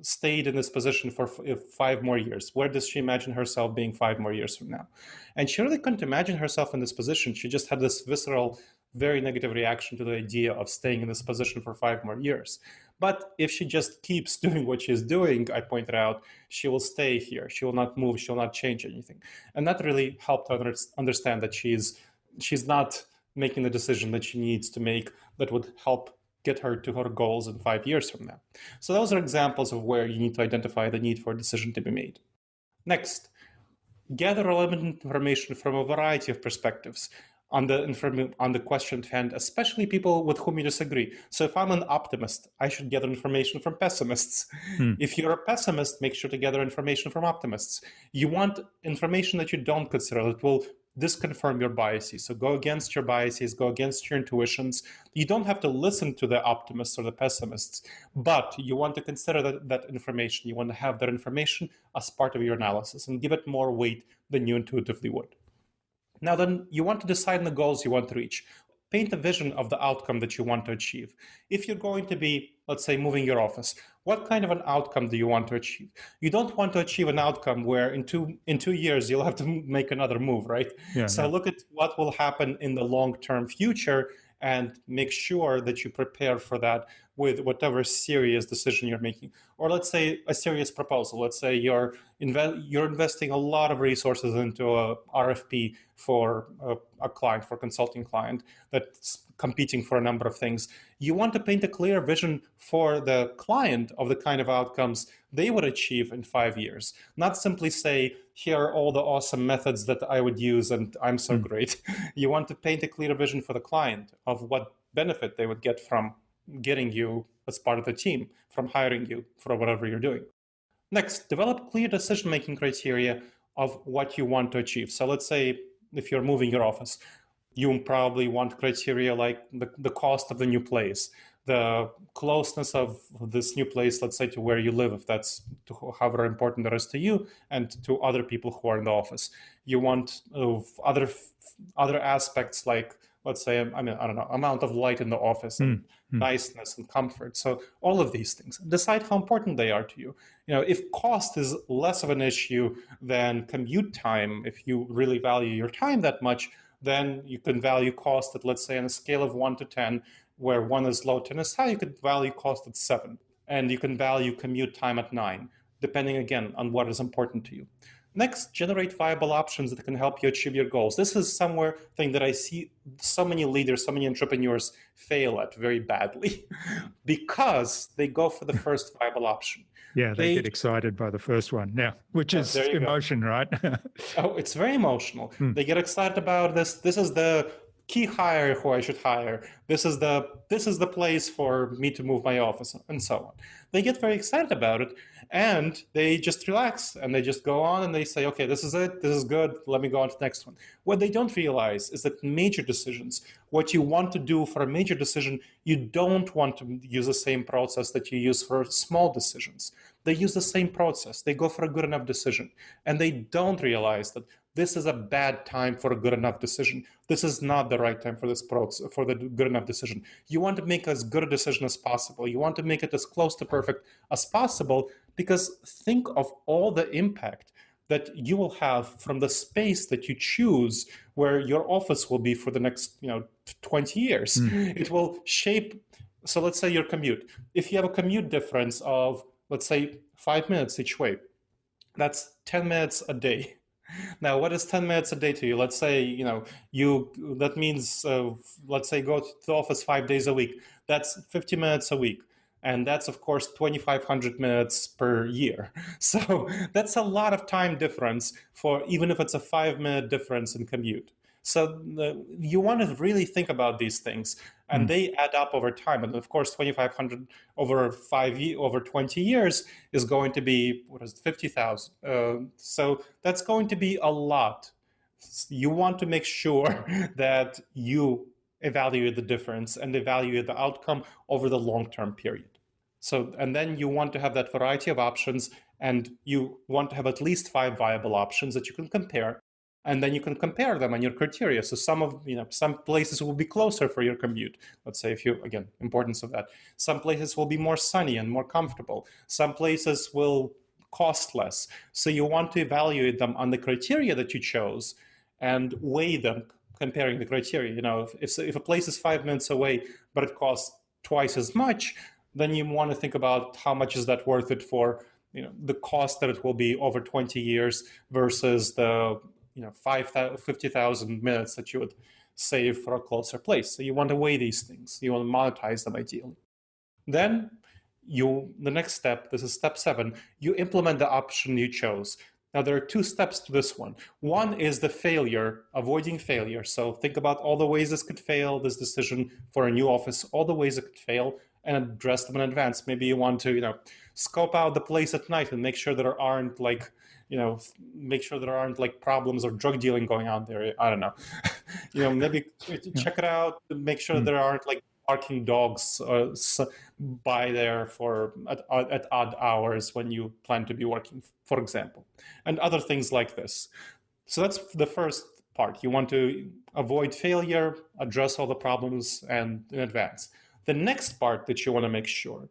Speaker 2: stayed in this position for 5 more years? Where does she imagine herself being 5 more years from now? And she really couldn't imagine herself in this position. She just had this visceral, very negative reaction to the idea of staying in this position for 5 more years. But if she just keeps doing what she's doing, I pointed out, she will stay here. She will not move. She will not change anything. And that really helped her understand that she's not making the decision that she needs to make that would help get her to her goals in 5 years from now. So those are examples of where you need to identify the need for a decision to be made. Next, gather relevant information from a variety of perspectives on the question at hand, especially people with whom you disagree. So if I'm an optimist, I should gather information from pessimists. If you're a pessimist, make sure to gather information from optimists. You want information that you don't consider that will disconfirm your biases. So go against your biases, go against your intuitions. You don't have to listen to the optimists or the pessimists, but you want to consider that information. You want to have that information as part of your analysis and give it more weight than you intuitively would. Now then, you want to decide on the goals you want to reach. Paint a vision of the outcome that you want to achieve. If you're going to be, let's say, moving your office, what kind of an outcome do you want to achieve? You don't want to achieve an outcome where in 2 years you'll have to make another move, right? Look at what will happen in the long-term future and make sure that you prepare for that with whatever serious decision you're making. Or let's say a serious proposal. Let's say you're investing a lot of resources into a RFP for a client, for a consulting client that's competing for a number of things. You want to paint a clear vision for the client of the kind of outcomes they would achieve in 5 years. Not simply say, here are all the awesome methods that I would use and I'm so great. You want to paint a clear vision for the client of what benefit they would get from getting you as part of the team, from hiring you for whatever you're doing. Next, develop clear decision-making criteria of what you want to achieve. So let's say if you're moving your office, you probably want criteria like the cost of the new place, the closeness of this new place, let's say, to where you live, if that's however important that is to you, and to other people who are in the office. You want other aspects like, let's say, I don't know, amount of light in the office and niceness and comfort. So all of these things, decide how important they are to you. If cost is less of an issue than commute time, if you really value your time that much, then you can value cost at, let's say, on a scale of 1 to 10, where 1 is low, 10 is high. You could value cost at 7, and you can value commute time at 9, depending, again, on what is important to you. Next, generate viable options that can help you achieve your goals. This is somewhere thing that I see so many leaders, so many entrepreneurs fail at very badly because they go for the first viable option.
Speaker 1: Yeah, they get excited by the first one. Yeah, which is emotion, right?
Speaker 2: Oh, it's very emotional. They get excited about this. This is the key hire who I should hire. This is the place for me to move my office, and so on. They get very excited about it, and they just relax, and they just go on, and they say, okay, this is it. This is good. Let me go on to the next one. What they don't realize is that major decisions, what you want to do for a major decision, you don't want to use the same process that you use for small decisions. They use the same process. They go for a good enough decision, and they don't realize that this is a bad time for a good enough decision. This is not the right time for this process, for the good enough decision. You want to make as good a decision as possible. You want to make it as close to perfect as possible, because think of all the impact that you will have from the space that you choose where your office will be for the next 20 years. It will shape. So let's say your commute. If you have a commute difference of, let's say, 5 minutes each way, that's 10 minutes a day. Now, what is 10 minutes a day to you? Let's say, that means, let's say, go to the office 5 days a week. That's 50 minutes a week. And that's, of course, 2,500 minutes per year. So that's a lot of time difference for, even if it's a 5-minute difference in commute. So you want to really think about these things, and they add up over time. And of course, 2,500 over 20 years is going to be, 50,000. So that's going to be a lot. You want to make sure that you evaluate the difference and evaluate the outcome over the long-term period. So, and then you want to have that variety of options, and you want to have at least 5 viable options that you can compare. And then you can compare them on your criteria. So some places will be closer for your commute. Let's say importance of that. Some places will be more sunny and more comfortable. Some places will cost less. So you want to evaluate them on the criteria that you chose and weigh them, comparing the criteria. If a place is 5 minutes away, but it costs twice as much, then you want to think about how much is that worth it for, the cost that it will be over 20 years versus the 50,000 minutes that you would save for a closer place. So you want to weigh these things. You want to monetize them ideally. Then the next step, this is step 7, you implement the option you chose. Now, there are 2 steps to this one. One is the failure, avoiding failure. So think about all the ways this could fail, this decision for a new office, all the ways it could fail, and address them in advance. Maybe you want to, scope out the place at night and make sure there aren't problems or drug dealing going on there. I don't know. Maybe check it out, make sure there aren't barking dogs by there at odd hours when you plan to be working, for example, and other things like this. So that's the first part. You want to avoid failure, address all the problems and in advance. The next part that you want to make sure,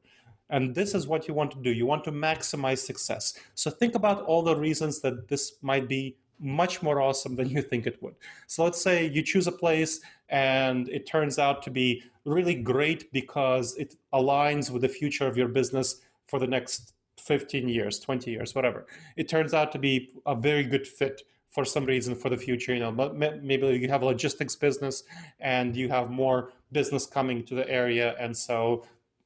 Speaker 2: and this is what you want to do, you want to maximize success. So think about all the reasons that this might be much more awesome than you think it would. So let's say you choose a place and it turns out to be really great because it aligns with the future of your business for the next 15 years, 20 years, whatever. It turns out to be a very good fit for some reason for the future. Maybe you have a logistics business and you have more business coming to the area, and so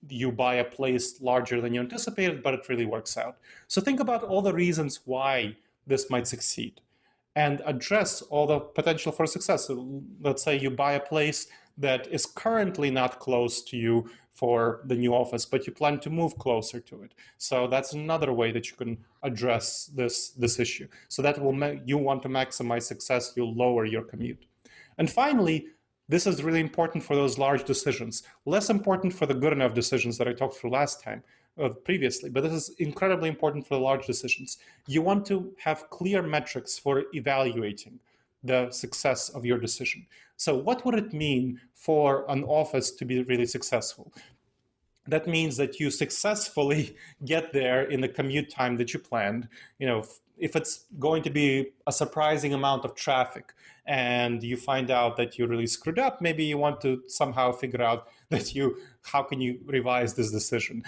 Speaker 2: you buy a place larger than you anticipated, but it really works out. So think about all the reasons why this might succeed and address all the potential for success. So let's say you buy a place that is currently not close to you for the new office, but you plan to move closer to it. So that's another way that you can address this issue. So that will you want to maximize success, you'll lower your commute. And finally, this is really important for those large decisions, less important for the good enough decisions that I talked through last time, previously, but this is incredibly important for the large decisions. You want to have clear metrics for evaluating the success of your decision. So what would it mean for an office to be really successful? That means that you successfully get there in the commute time that you planned. If it's going to be a surprising amount of traffic and you find out that you really screwed up, maybe you want to somehow figure out how can you revise this decision?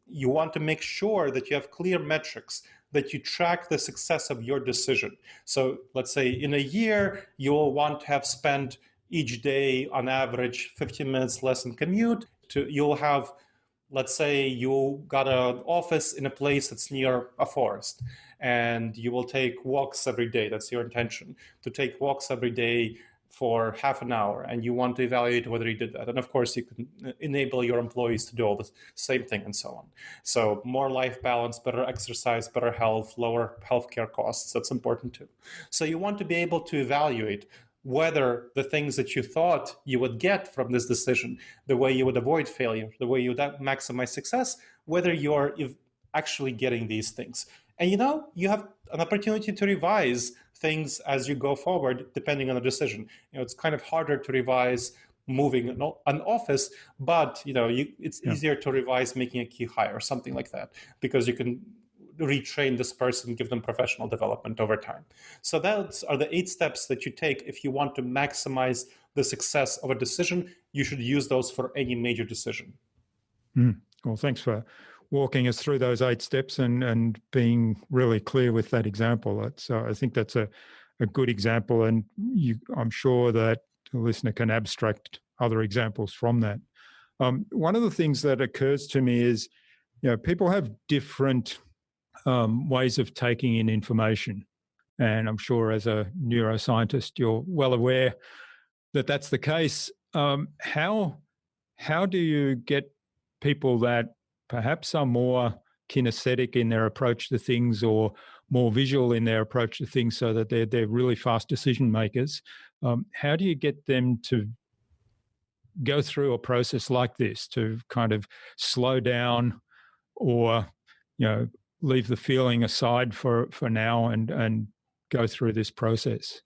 Speaker 2: You want to make sure that you have clear metrics, that you track the success of your decision. So let's say in a year, you'll want to have spent each day on average 15 minutes less in commute. You'll have, let's say you got an office in a place that's near a forest, and you will take walks every day. That's your intention, to take walks every day for half an hour, and you want to evaluate whether you did that. And of course, you can enable your employees to do all the same thing and so on. So more life balance, better exercise, better health, lower healthcare costs. That's important too. So you want to be able to evaluate whether the things that you thought you would get from this decision, the way you would avoid failure, the way you would maximize success, whether you're actually getting these things. And you have an opportunity to revise things as you go forward, depending on the decision. It's kind of harder to revise moving an office, but it's easier to revise making a key hire or something like that, because you can retrain this person, give them professional development over time. So those are the 8 steps that you take if you want to maximize the success of a decision. You should use those for any major decision.
Speaker 1: Well, thanks for walking us through those 8 steps and being really clear with that example. I think that's a good example, and I'm sure that the listener can abstract other examples from that. One of the things that occurs to me is, people have different ways of taking in information. And I'm sure as a neuroscientist, you're well aware that that's the case. How do you get people that perhaps are more kinesthetic in their approach to things or more visual in their approach to things so that they're really fast decision makers? How do you get them to go through a process like this, to kind of slow down or, leave the feeling aside for now and go through this process?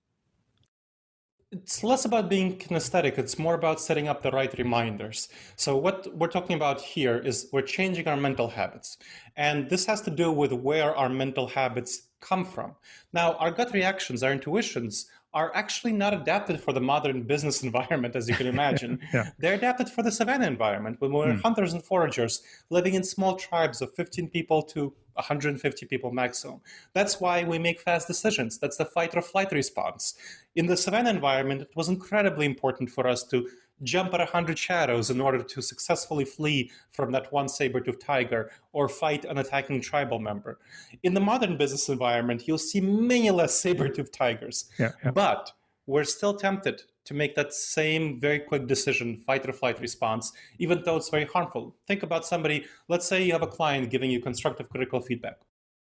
Speaker 2: It's less about being kinesthetic. It's more about setting up the right reminders. So what we're talking about here is we're changing our mental habits. And this has to do with where our mental habits come from. Now, our gut reactions, our intuitions, are actually not adapted for the modern business environment, as you can imagine.
Speaker 1: Yeah.
Speaker 2: They're adapted for the savanna environment, when we're hunters and foragers, living in small tribes of 15 people to 150 people maximum. That's why we make fast decisions. That's the fight or flight response. In the savanna environment, it was incredibly important for us to jump at 100 shadows in order to successfully flee from that one saber-toothed tiger or fight an attacking tribal member. In the modern business environment, you'll see many less saber-toothed tigers. Yeah. But we're still tempted to make that same very quick decision, fight or flight response, even though it's very harmful. Think about somebody, let's say you have a client giving you constructive critical feedback.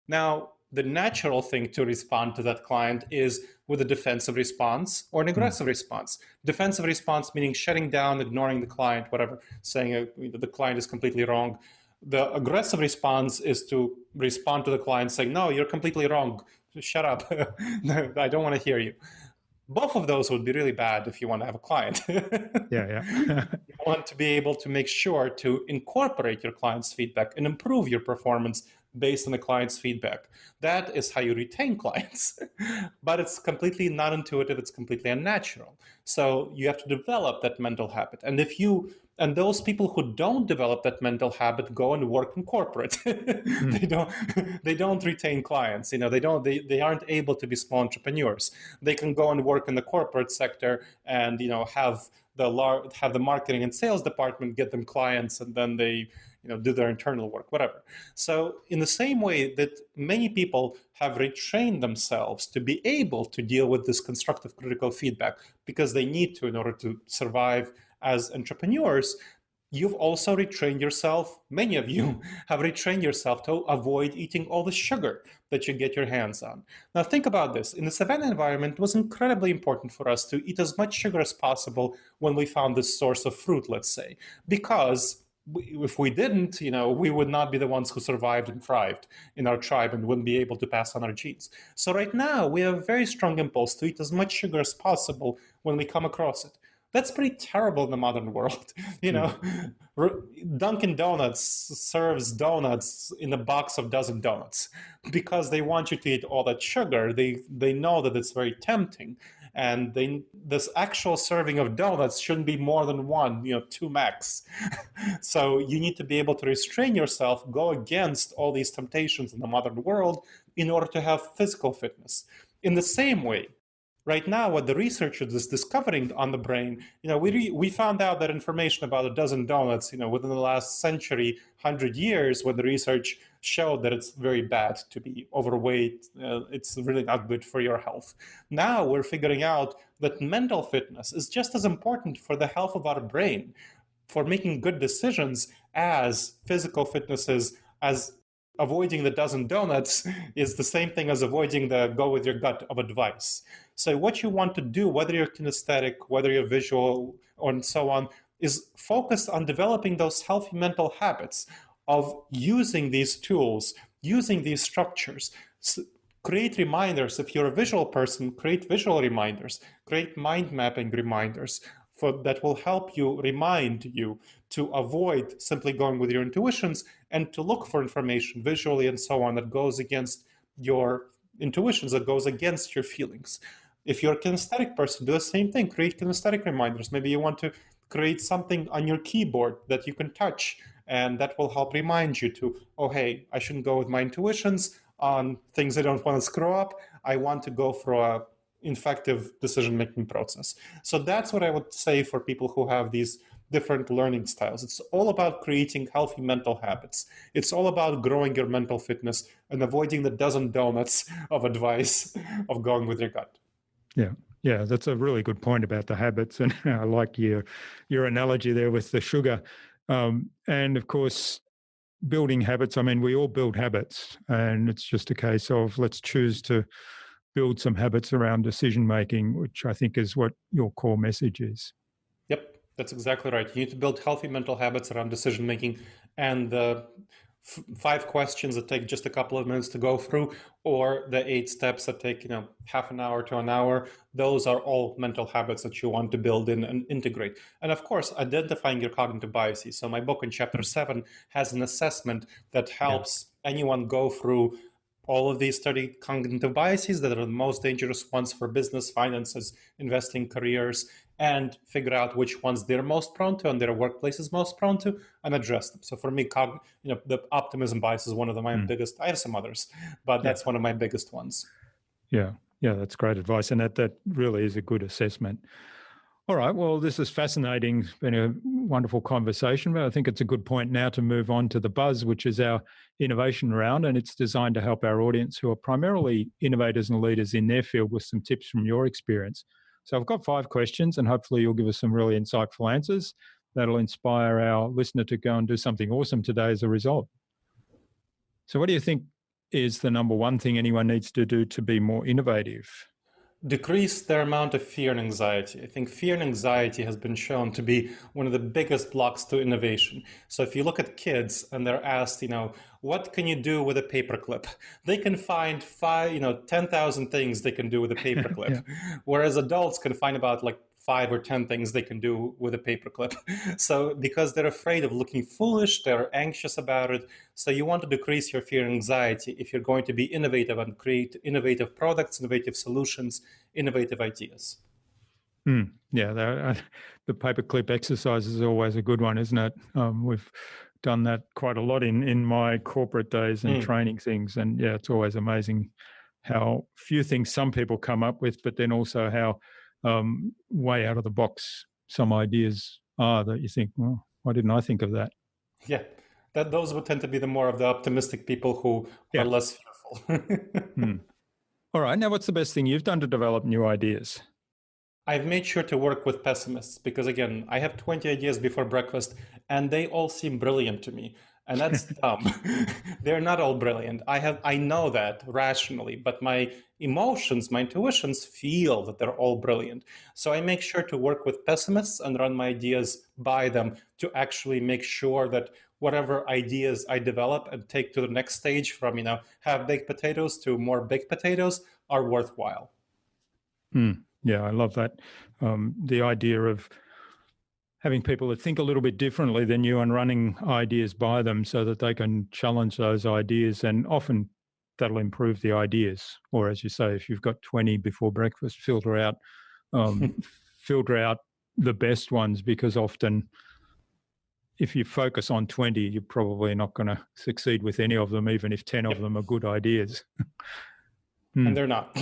Speaker 2: Now, the natural thing to respond to that client is with a defensive response or an aggressive response. Defensive response meaning shutting down, ignoring the client, whatever, saying the client is completely wrong. The aggressive response is to respond to the client saying, no, you're completely wrong. Shut up. I don't want to hear you. Both of those would be really bad if you want to have a client.
Speaker 1: Yeah.
Speaker 2: You want to be able to make sure to incorporate your client's feedback and improve your performance based on the client's feedback. That is how you retain clients. But it's completely not intuitive. It's completely unnatural. So you have to develop that mental habit. And those people who don't develop that mental habit go and work in corporate. They don't retain clients. They aren't able to be small entrepreneurs. They can go and work in the corporate sector and have the marketing and sales department get them clients, and then they do their internal work, whatever. So in the same way that many people have retrained themselves to be able to deal with this constructive critical feedback because they need to in order to survive as entrepreneurs, you've also retrained yourself, many of you have retrained yourself to avoid eating all the sugar that you get your hands on. Now, think about this. In the savanna environment, it was incredibly important for us to eat as much sugar as possible when we found this source of fruit, let's say, because if we didn't, we would not be the ones who survived and thrived in our tribe and wouldn't be able to pass on our genes. So right now, we have a very strong impulse to eat as much sugar as possible when we come across it. That's pretty terrible in the modern world. Dunkin' Donuts serves donuts in a box of dozen donuts because they want you to eat all that sugar. They know that it's very tempting. And this actual serving of donuts shouldn't be more than one, two max. So you need to be able to restrain yourself, go against all these temptations in the modern world in order to have physical fitness. In the same way, right now, what the researchers is discovering on the brain, we found out that information about a dozen donuts, within the last century, 100 years, when the research showed that it's very bad to be overweight. It's really not good for your health. Now we're figuring out that mental fitness is just as important for the health of our brain, for making good decisions, as physical fitness is, as avoiding the dozen donuts is the same thing as avoiding the go with your gut of advice. So what you want to do, whether you're kinesthetic, whether you're visual, and so on, is focus on developing those healthy mental habits of using these tools, using these structures. Create reminders. If you're a visual person, create visual reminders, create mind mapping reminders that will help you, remind you to avoid simply going with your intuitions and to look for information visually and so on that goes against your intuitions, that goes against your feelings. If you're a kinesthetic person, do the same thing. Create kinesthetic reminders. Maybe you want to create something on your keyboard that you can touch, and that will help remind you to, oh, hey, I shouldn't go with my intuitions on things I don't want to screw up. I want to go for a effective decision-making process. So that's what I would say for people who have these different learning styles. It's all about creating healthy mental habits. It's all about growing your mental fitness and avoiding the dozen donuts of advice of going with your gut.
Speaker 1: Yeah, that's a really good point about the habits, and I like your analogy there with the sugar. And of course, building habits. I mean, we all build habits, and it's just a case of let's choose to build some habits around decision making, which I think is what your core message is.
Speaker 2: Yep, that's exactly right. You need to build healthy mental habits around decision making, and the 5 questions that take just a couple of minutes to go through, or the 8 steps that take half an hour to an hour. Those are all mental habits that you want to build in and integrate. And of course, identifying your cognitive biases. So my book in chapter 7 has an assessment that helps anyone go through all of these 30 cognitive biases that are the most dangerous ones for business, finances, investing, careers, and figure out which ones they're most prone to and their workplace is most prone to, and address them. So for me, the optimism bias is one of my biggest. I have some others, but that's one of my biggest ones.
Speaker 1: Yeah, that's great advice, and that really is a good assessment. All right, well, this is fascinating. It's been a wonderful conversation, but I think it's a good point now to move on to the Buzz, which is our innovation round, and it's designed to help our audience who are primarily innovators and leaders in their field with some tips from your experience. So I've got 5 questions, and hopefully you'll give us some really insightful answers that'll inspire our listener to go and do something awesome today as a result. So what do you think is the number one thing anyone needs to do to be more innovative?
Speaker 2: Decrease their amount of fear and anxiety. I think fear and anxiety has been shown to be one of the biggest blocks to innovation. So if you look at kids and they're asked, what can you do with a paperclip? They can find 10,000 things they can do with a paperclip, whereas adults can find about 5 or 10 things they can do with a paperclip. So because they're afraid of looking foolish, they're anxious about it. So you want to decrease your fear and anxiety if you're going to be innovative and create innovative products, innovative solutions, innovative ideas.
Speaker 1: Yeah, the paperclip exercise is always a good one, isn't it? We've done that quite a lot in my corporate days and training things. And yeah, it's always amazing how few things some people come up with, but then also how way out of the box some ideas are that you think, well, why didn't I think of that?
Speaker 2: Yeah, those would tend to be the more of the optimistic people who are less fearful.
Speaker 1: All right, now what's the best thing you've done to develop new ideas?
Speaker 2: I've made sure to work with pessimists because, again, I have 20 ideas before breakfast and they all seem brilliant to me. And that's dumb. They're not all brilliant. I know that rationally, but my emotions, my intuitions feel that they're all brilliant. So I make sure to work with pessimists and run my ideas by them to actually make sure that whatever ideas I develop and take to the next stage from, half baked potatoes to more baked potatoes are worthwhile.
Speaker 1: Yeah, I love that. The idea of having people that think a little bit differently than you and running ideas by them so that they can challenge those ideas, and often that'll improve the ideas. Or as you say, if you've got 20 before breakfast, filter out the best ones, because often if you focus on 20, you're probably not going to succeed with any of them, even if 10 of them are good ideas.
Speaker 2: And they're not.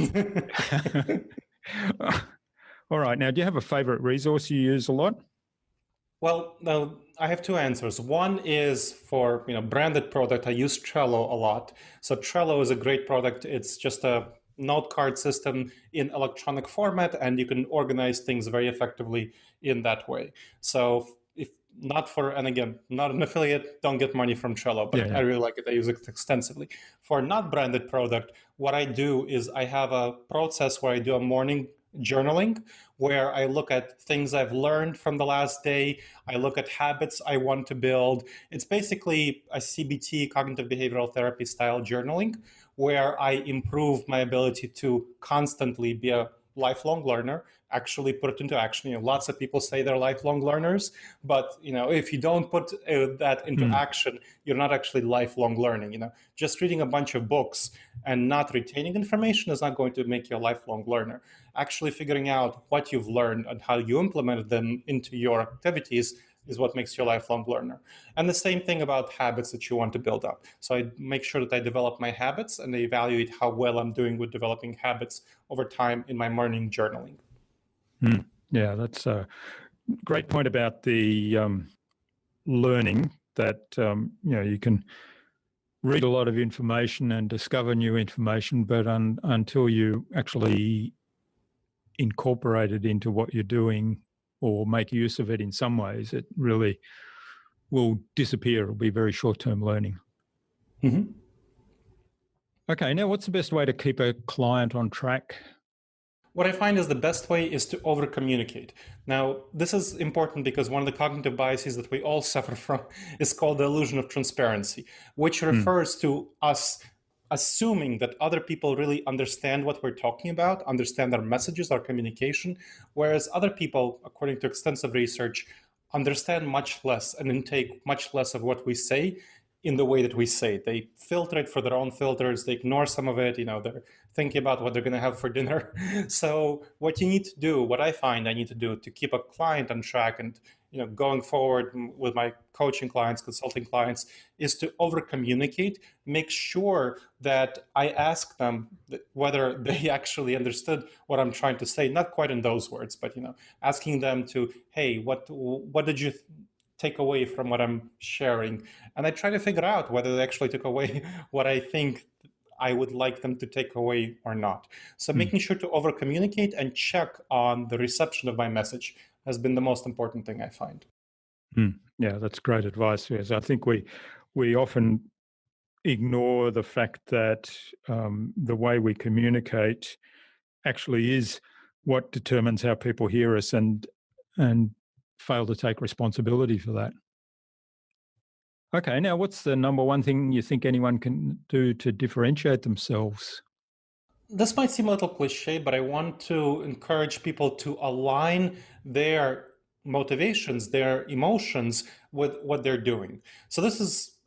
Speaker 1: All right. Now, do you have a favorite resource you use a lot?
Speaker 2: Well, now I have two answers. One is for branded product. I use Trello a lot. So Trello is a great product. It's just a note card system in electronic format, and you can organize things very effectively in that way. So if not for, and again, not an affiliate, don't get money from Trello, but I really like it. I use it extensively. For not branded product, what I do is I have a process where I do a morning journaling where I look at things I've learned from the last day. I look at habits I want to build. It's basically a CBT, cognitive behavioral therapy style journaling, where I improve my ability to constantly be a lifelong learner, actually put it into action. Lots of people say they're lifelong learners, but if you don't put that into action, you're not actually lifelong learning. Just reading a bunch of books and not retaining information is not going to make you a lifelong learner. Actually figuring out what you've learned and how you implemented them into your activities is what makes you a lifelong learner. And the same thing about habits that you want to build up. So I make sure that I develop my habits and I evaluate how well I'm doing with developing habits over time in my morning journaling.
Speaker 1: Yeah, that's a great point about the learning, that you can read a lot of information and discover new information, but until you actually incorporate it into what you're doing or make use of it in some ways, it really will disappear. It'll be very short-term learning.
Speaker 2: Mm-hmm.
Speaker 1: Okay, now what's the best way to keep a client on track?
Speaker 2: What I find is the best way is to over-communicate. Now, this is important because one of the cognitive biases that we all suffer from is called the illusion of transparency, which refers to us assuming that other people really understand what we're talking about, understand our messages, our communication, whereas other people, according to extensive research, understand much less and intake much less of what we say in the way that we say it. They filter it for their own filters. They ignore some of it. They're thinking about what they're going to have for dinner. So what you need to do, what I find I need to do to keep a client on track and going forward with my coaching clients, consulting clients, is to over-communicate, make sure that I ask them whether they actually understood what I'm trying to say, not quite in those words, but asking them to, hey, what did you take away from what I'm sharing? And I try to figure out whether they actually took away what I think I would like them to take away or not. So making sure to over-communicate and check on the reception of my message has been the most important thing I find.
Speaker 1: Yeah, that's great advice. Yes, I think we often ignore the fact that the way we communicate actually is what determines how people hear us, and fail to take responsibility for that. Okay, now what's the number one thing you think anyone can do to differentiate themselves?
Speaker 2: This might seem a little cliche, but I want to encourage people to align their motivations, their emotions with what they're doing. So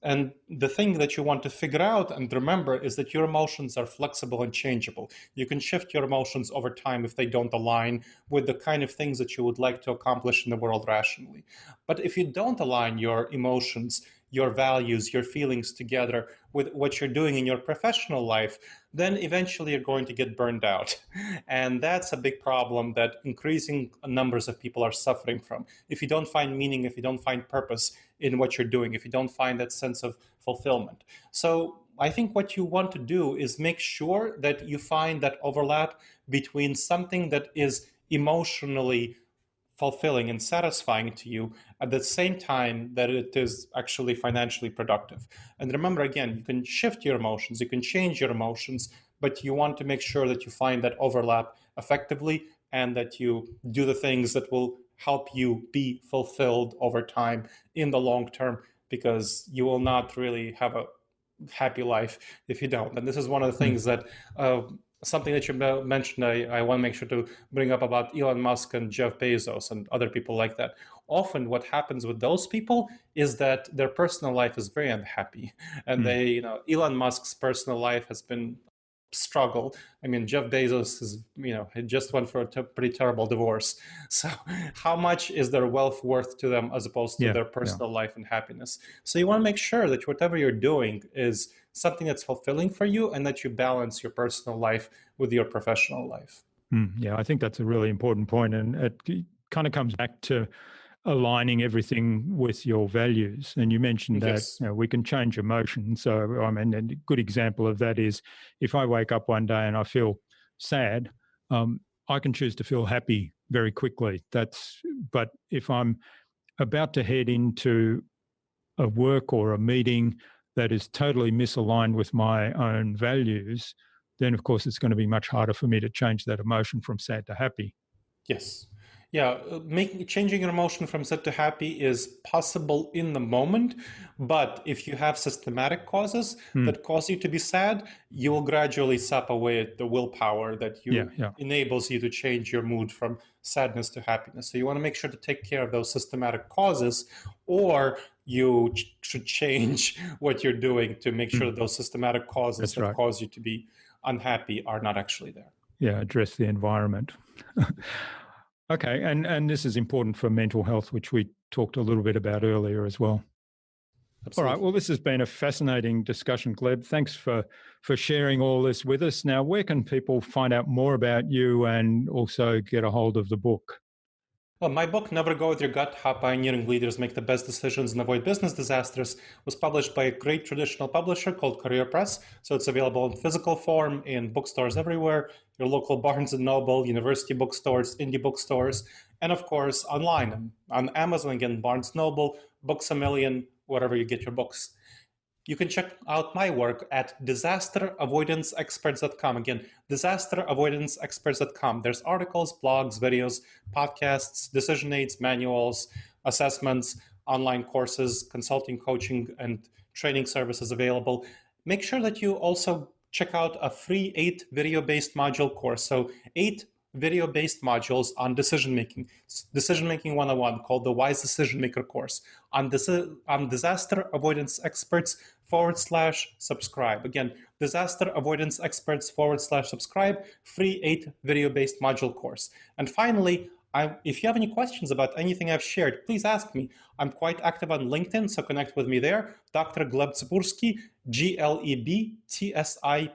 Speaker 2: and the thing that you want to figure out and remember is that your emotions are flexible and changeable. You can shift your emotions over time if they don't align with the kind of things that you would like to accomplish in the world rationally. But if you don't align your emotions, your values, your feelings together with what you're doing in your professional life, then eventually you're going to get burned out. And that's a big problem that increasing numbers of people are suffering from. If you don't find meaning, if you don't find purpose in what you're doing, if you don't find that sense of fulfillment. So I think what you want to do is make sure that you find that overlap between something that is emotionally fulfilling and satisfying to you at the same time that it is actually financially productive. And remember, again, you can shift your emotions, you can change your emotions, but you want to make sure that you find that overlap effectively and that you do the things that will help you be fulfilled over time in the long term, because you will not really have a happy life if you don't. And this is one of the things that something that you mentioned, I want to make sure to bring up about Elon Musk and Jeff Bezos and other people like that. Often what happens with those people is that their personal life is very unhappy. And Elon Musk's personal life has been struggle. I mean, Jeff Bezos is, he just went for a pretty terrible divorce. So how much is their wealth worth to them as opposed to their personal life and happiness? So you want to make sure that whatever you're doing is something that's fulfilling for you and that you balance your personal life with your professional life.
Speaker 1: Yeah, I think that's a really important point. And it kind of comes back to aligning everything with your values. And you mentioned that we can change emotion. So, I mean, a good example of that is if I wake up one day and I feel sad, I can choose to feel happy very quickly. But if I'm about to head into a work or a meeting that is totally misaligned with my own values, then of course it's going to be much harder for me to change that emotion from sad to happy.
Speaker 2: Yes. Yeah, changing your emotion from sad to happy is possible in the moment, but if you have systematic causes that cause you to be sad, you will gradually sap away at the willpower that enables you to change your mood from sadness to happiness. So you want to make sure to take care of those systematic causes, or you should change what you're doing to make sure that those systematic causes that cause you to be unhappy are not actually there.
Speaker 1: Yeah, address the environment. Okay, and this is important for mental health, which we talked a little bit about earlier as well. Absolutely. All right, well, this has been a fascinating discussion, Gleb. Thanks for sharing all this with us. Now, where can people find out more about you and also get a hold of the book?
Speaker 2: Well, my book, Never Go With Your Gut, How Pioneering Leaders Make the Best Decisions and Avoid Business Disasters, was published by a great traditional publisher called Career Press. So it's available in physical form in bookstores everywhere, your local Barnes & Noble, university bookstores, indie bookstores, and of course online on Amazon, again, Barnes & Noble, Books A Million, wherever you get your books. You can check out my work at disasteravoidanceexperts.com. Again, disasteravoidanceexperts.com. There's articles, blogs, videos, podcasts, decision aids, manuals, assessments, online courses, consulting, coaching, and training services available. Make sure that you also check out a free 8 video-based module course. So 8 video-based modules on decision-making 101 called the Wise Decision Maker course on disaster avoidance experts/subscribe. Again, disaster avoidance experts/subscribe, free 8 video-based module course. And finally, if you have any questions about anything I've shared, please ask me. I'm quite active on LinkedIn, so connect with me there. Dr. Gleb Tsipursky, GLEB TSIPURSKY.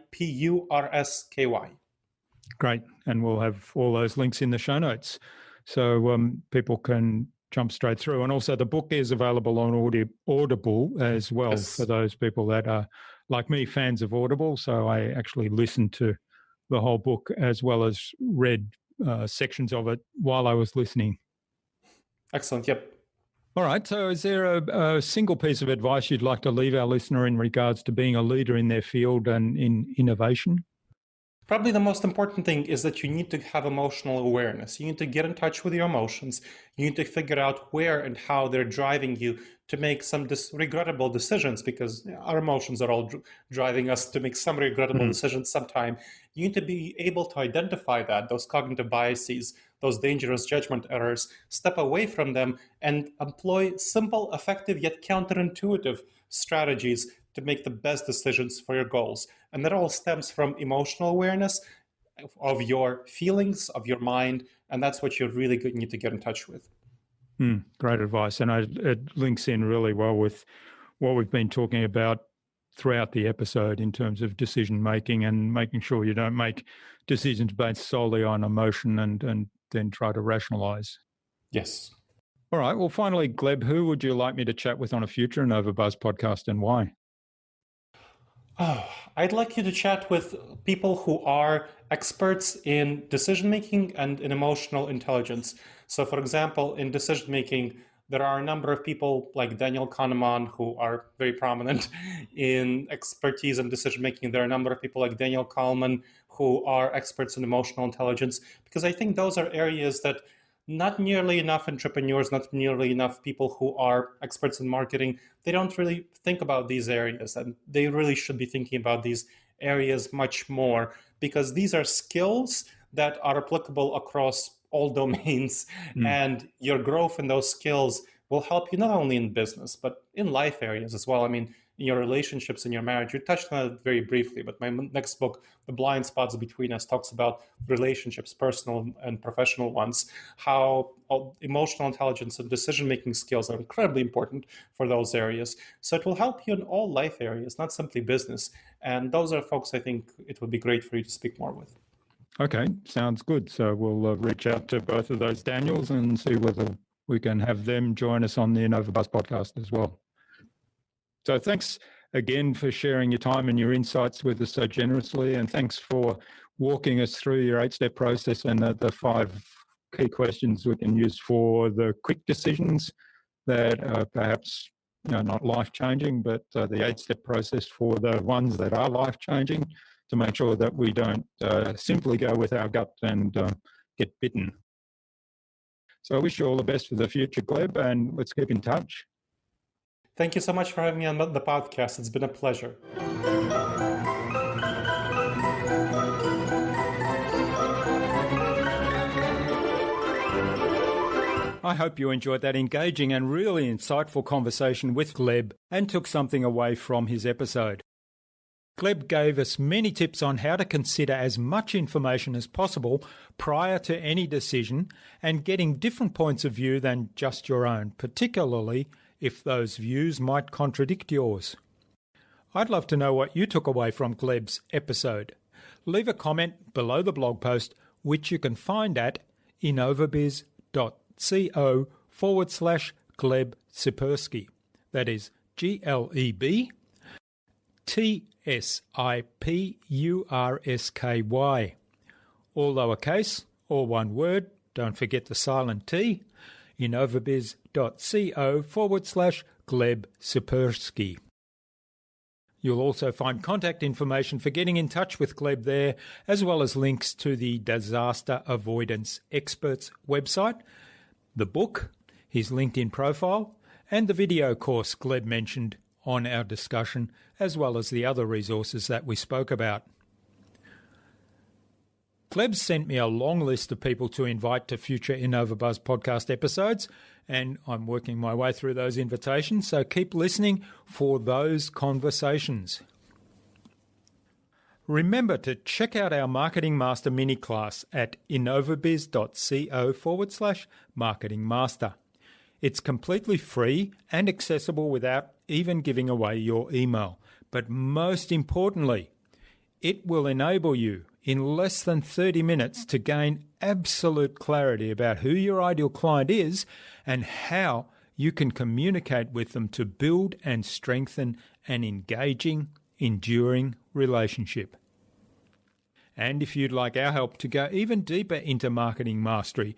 Speaker 1: Great. And we'll have all those links in the show notes so people can jump straight through. And also the book is available on Audible as well for those people that are, like me, fans of Audible. So I actually listened to the whole book as well as read sections of it while I was listening.
Speaker 2: Excellent. Yep.
Speaker 1: All right. So is there a single piece of advice you'd like to leave our listener in regards to being a leader in their field and in innovation?
Speaker 2: Probably the most important thing is that you need to have emotional awareness. You need to get in touch with your emotions. You need to figure out where and how they're driving you to make some regrettable decisions, because our emotions are all driving us to make some regrettable decisions sometime. You need to be able to identify that, those cognitive biases, those dangerous judgment errors, step away from them and employ simple, effective, yet counterintuitive strategies to make the best decisions for your goals. And that all stems from emotional awareness of your feelings, of your mind, and that's what you really need to get in touch with.
Speaker 1: Great advice. And it links in really well with what we've been talking about throughout the episode in terms of decision making and making sure you don't make decisions based solely on emotion and then try to rationalize.
Speaker 2: Yes.
Speaker 1: All right. Well, finally, Gleb, who would you like me to chat with on a future InnovaBuzz podcast and why?
Speaker 2: Oh, I'd like you to chat with people who are experts in decision making and in emotional intelligence. So, for example, in decision making, there are a number of people like Daniel Kahneman who are very prominent in expertise in decision making. There are a number of people like Daniel Kahneman who are experts in emotional intelligence, because I think those are areas that not nearly enough entrepreneurs, not nearly enough people who are experts in marketing, they don't really think about these areas. And they really should be thinking about these areas much more, because these are skills that are applicable across all domains. And your growth in those skills will help you not only in business, but in life areas as well. I mean, in your relationships, in your marriage, you touched on it very briefly, but my next book, The Blind Spots Between Us, talks about relationships, personal and professional ones, how emotional intelligence and decision-making skills are incredibly important for those areas. So it will help you in all life areas, not simply business. And those are folks I think it would be great for you to speak more with.
Speaker 1: Okay, sounds good. So we'll reach out to both of those Daniels and see whether we can have them join us on the InnovaBuzz podcast as well. So thanks again for sharing your time and your insights with us so generously. And thanks for walking us through your 8-step process and the 5 key questions we can use for the quick decisions that are perhaps not life-changing, but the 8-step process for the ones that are life-changing, to make sure that we don't simply go with our gut and get bitten. So I wish you all the best for the future, Gleb, and let's keep in touch.
Speaker 2: Thank you so much for having me on the podcast. It's been a pleasure.
Speaker 1: I hope you enjoyed that engaging and really insightful conversation with Gleb and took something away from his episode. Gleb gave us many tips on how to consider as much information as possible prior to any decision and getting different points of view than just your own, particularly if those views might contradict yours. I'd love to know what you took away from Gleb's episode. Leave a comment below the blog post, which you can find at innovabiz.co/Gleb Tsipursky. That is GLEB TSIPURSKY. All lowercase, all one word, don't forget the silent T. innovabiz.co/Gleb Tsipursky. You'll also find contact information for getting in touch with Gleb there, as well as links to the Disaster Avoidance Experts website, the book, his LinkedIn profile, and the video course Gleb mentioned on our discussion, as well as the other resources that we spoke about. Gleb sent me a long list of people to invite to future InnovaBuzz podcast episodes, and I'm working my way through those invitations, so keep listening for those conversations. Remember to check out our Marketing Master mini class at innovabiz.co/Marketing Master. It's completely free and accessible without even giving away your email. But most importantly, it will enable you in less than 30 minutes to gain absolute clarity about who your ideal client is and how you can communicate with them to build and strengthen an engaging, enduring relationship. And if you'd like our help to go even deeper into marketing mastery,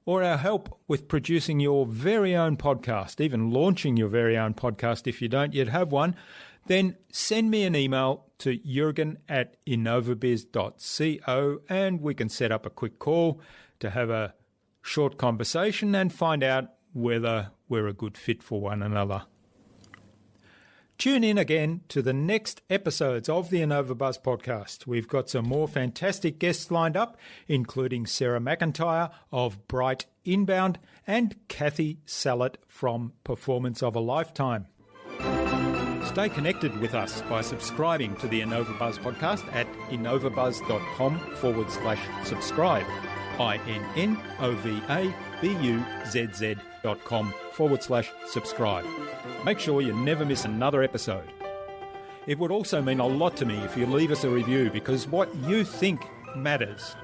Speaker 1: or our help with producing your very own podcast, even launching your very own podcast if you don't yet have one, then send me an email to jurgen@innovabiz.co and we can set up a quick call to have a short conversation and find out whether we're a good fit for one another. Tune in again to the next episodes of the InnovaBuzz podcast. We've got some more fantastic guests lined up, including Sarah McIntyre of Bright Inbound and Kathy Sallet from Performance of a Lifetime. Stay connected with us by subscribing to the InnovaBuzz podcast at innovabuzz.com/subscribe. innovabuzz.com/subscribe. Make sure you never miss another episode. It would also mean a lot to me if you leave us a review, because what you think matters.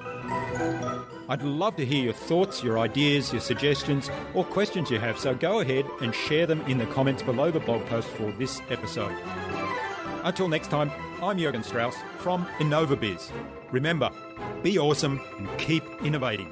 Speaker 1: I'd love to hear your thoughts, your ideas, your suggestions, or questions you have, so go ahead and share them in the comments below the blog post for this episode. Until next time, I'm Jürgen Strauss from InnovaBuzz. Remember, be awesome and keep innovating.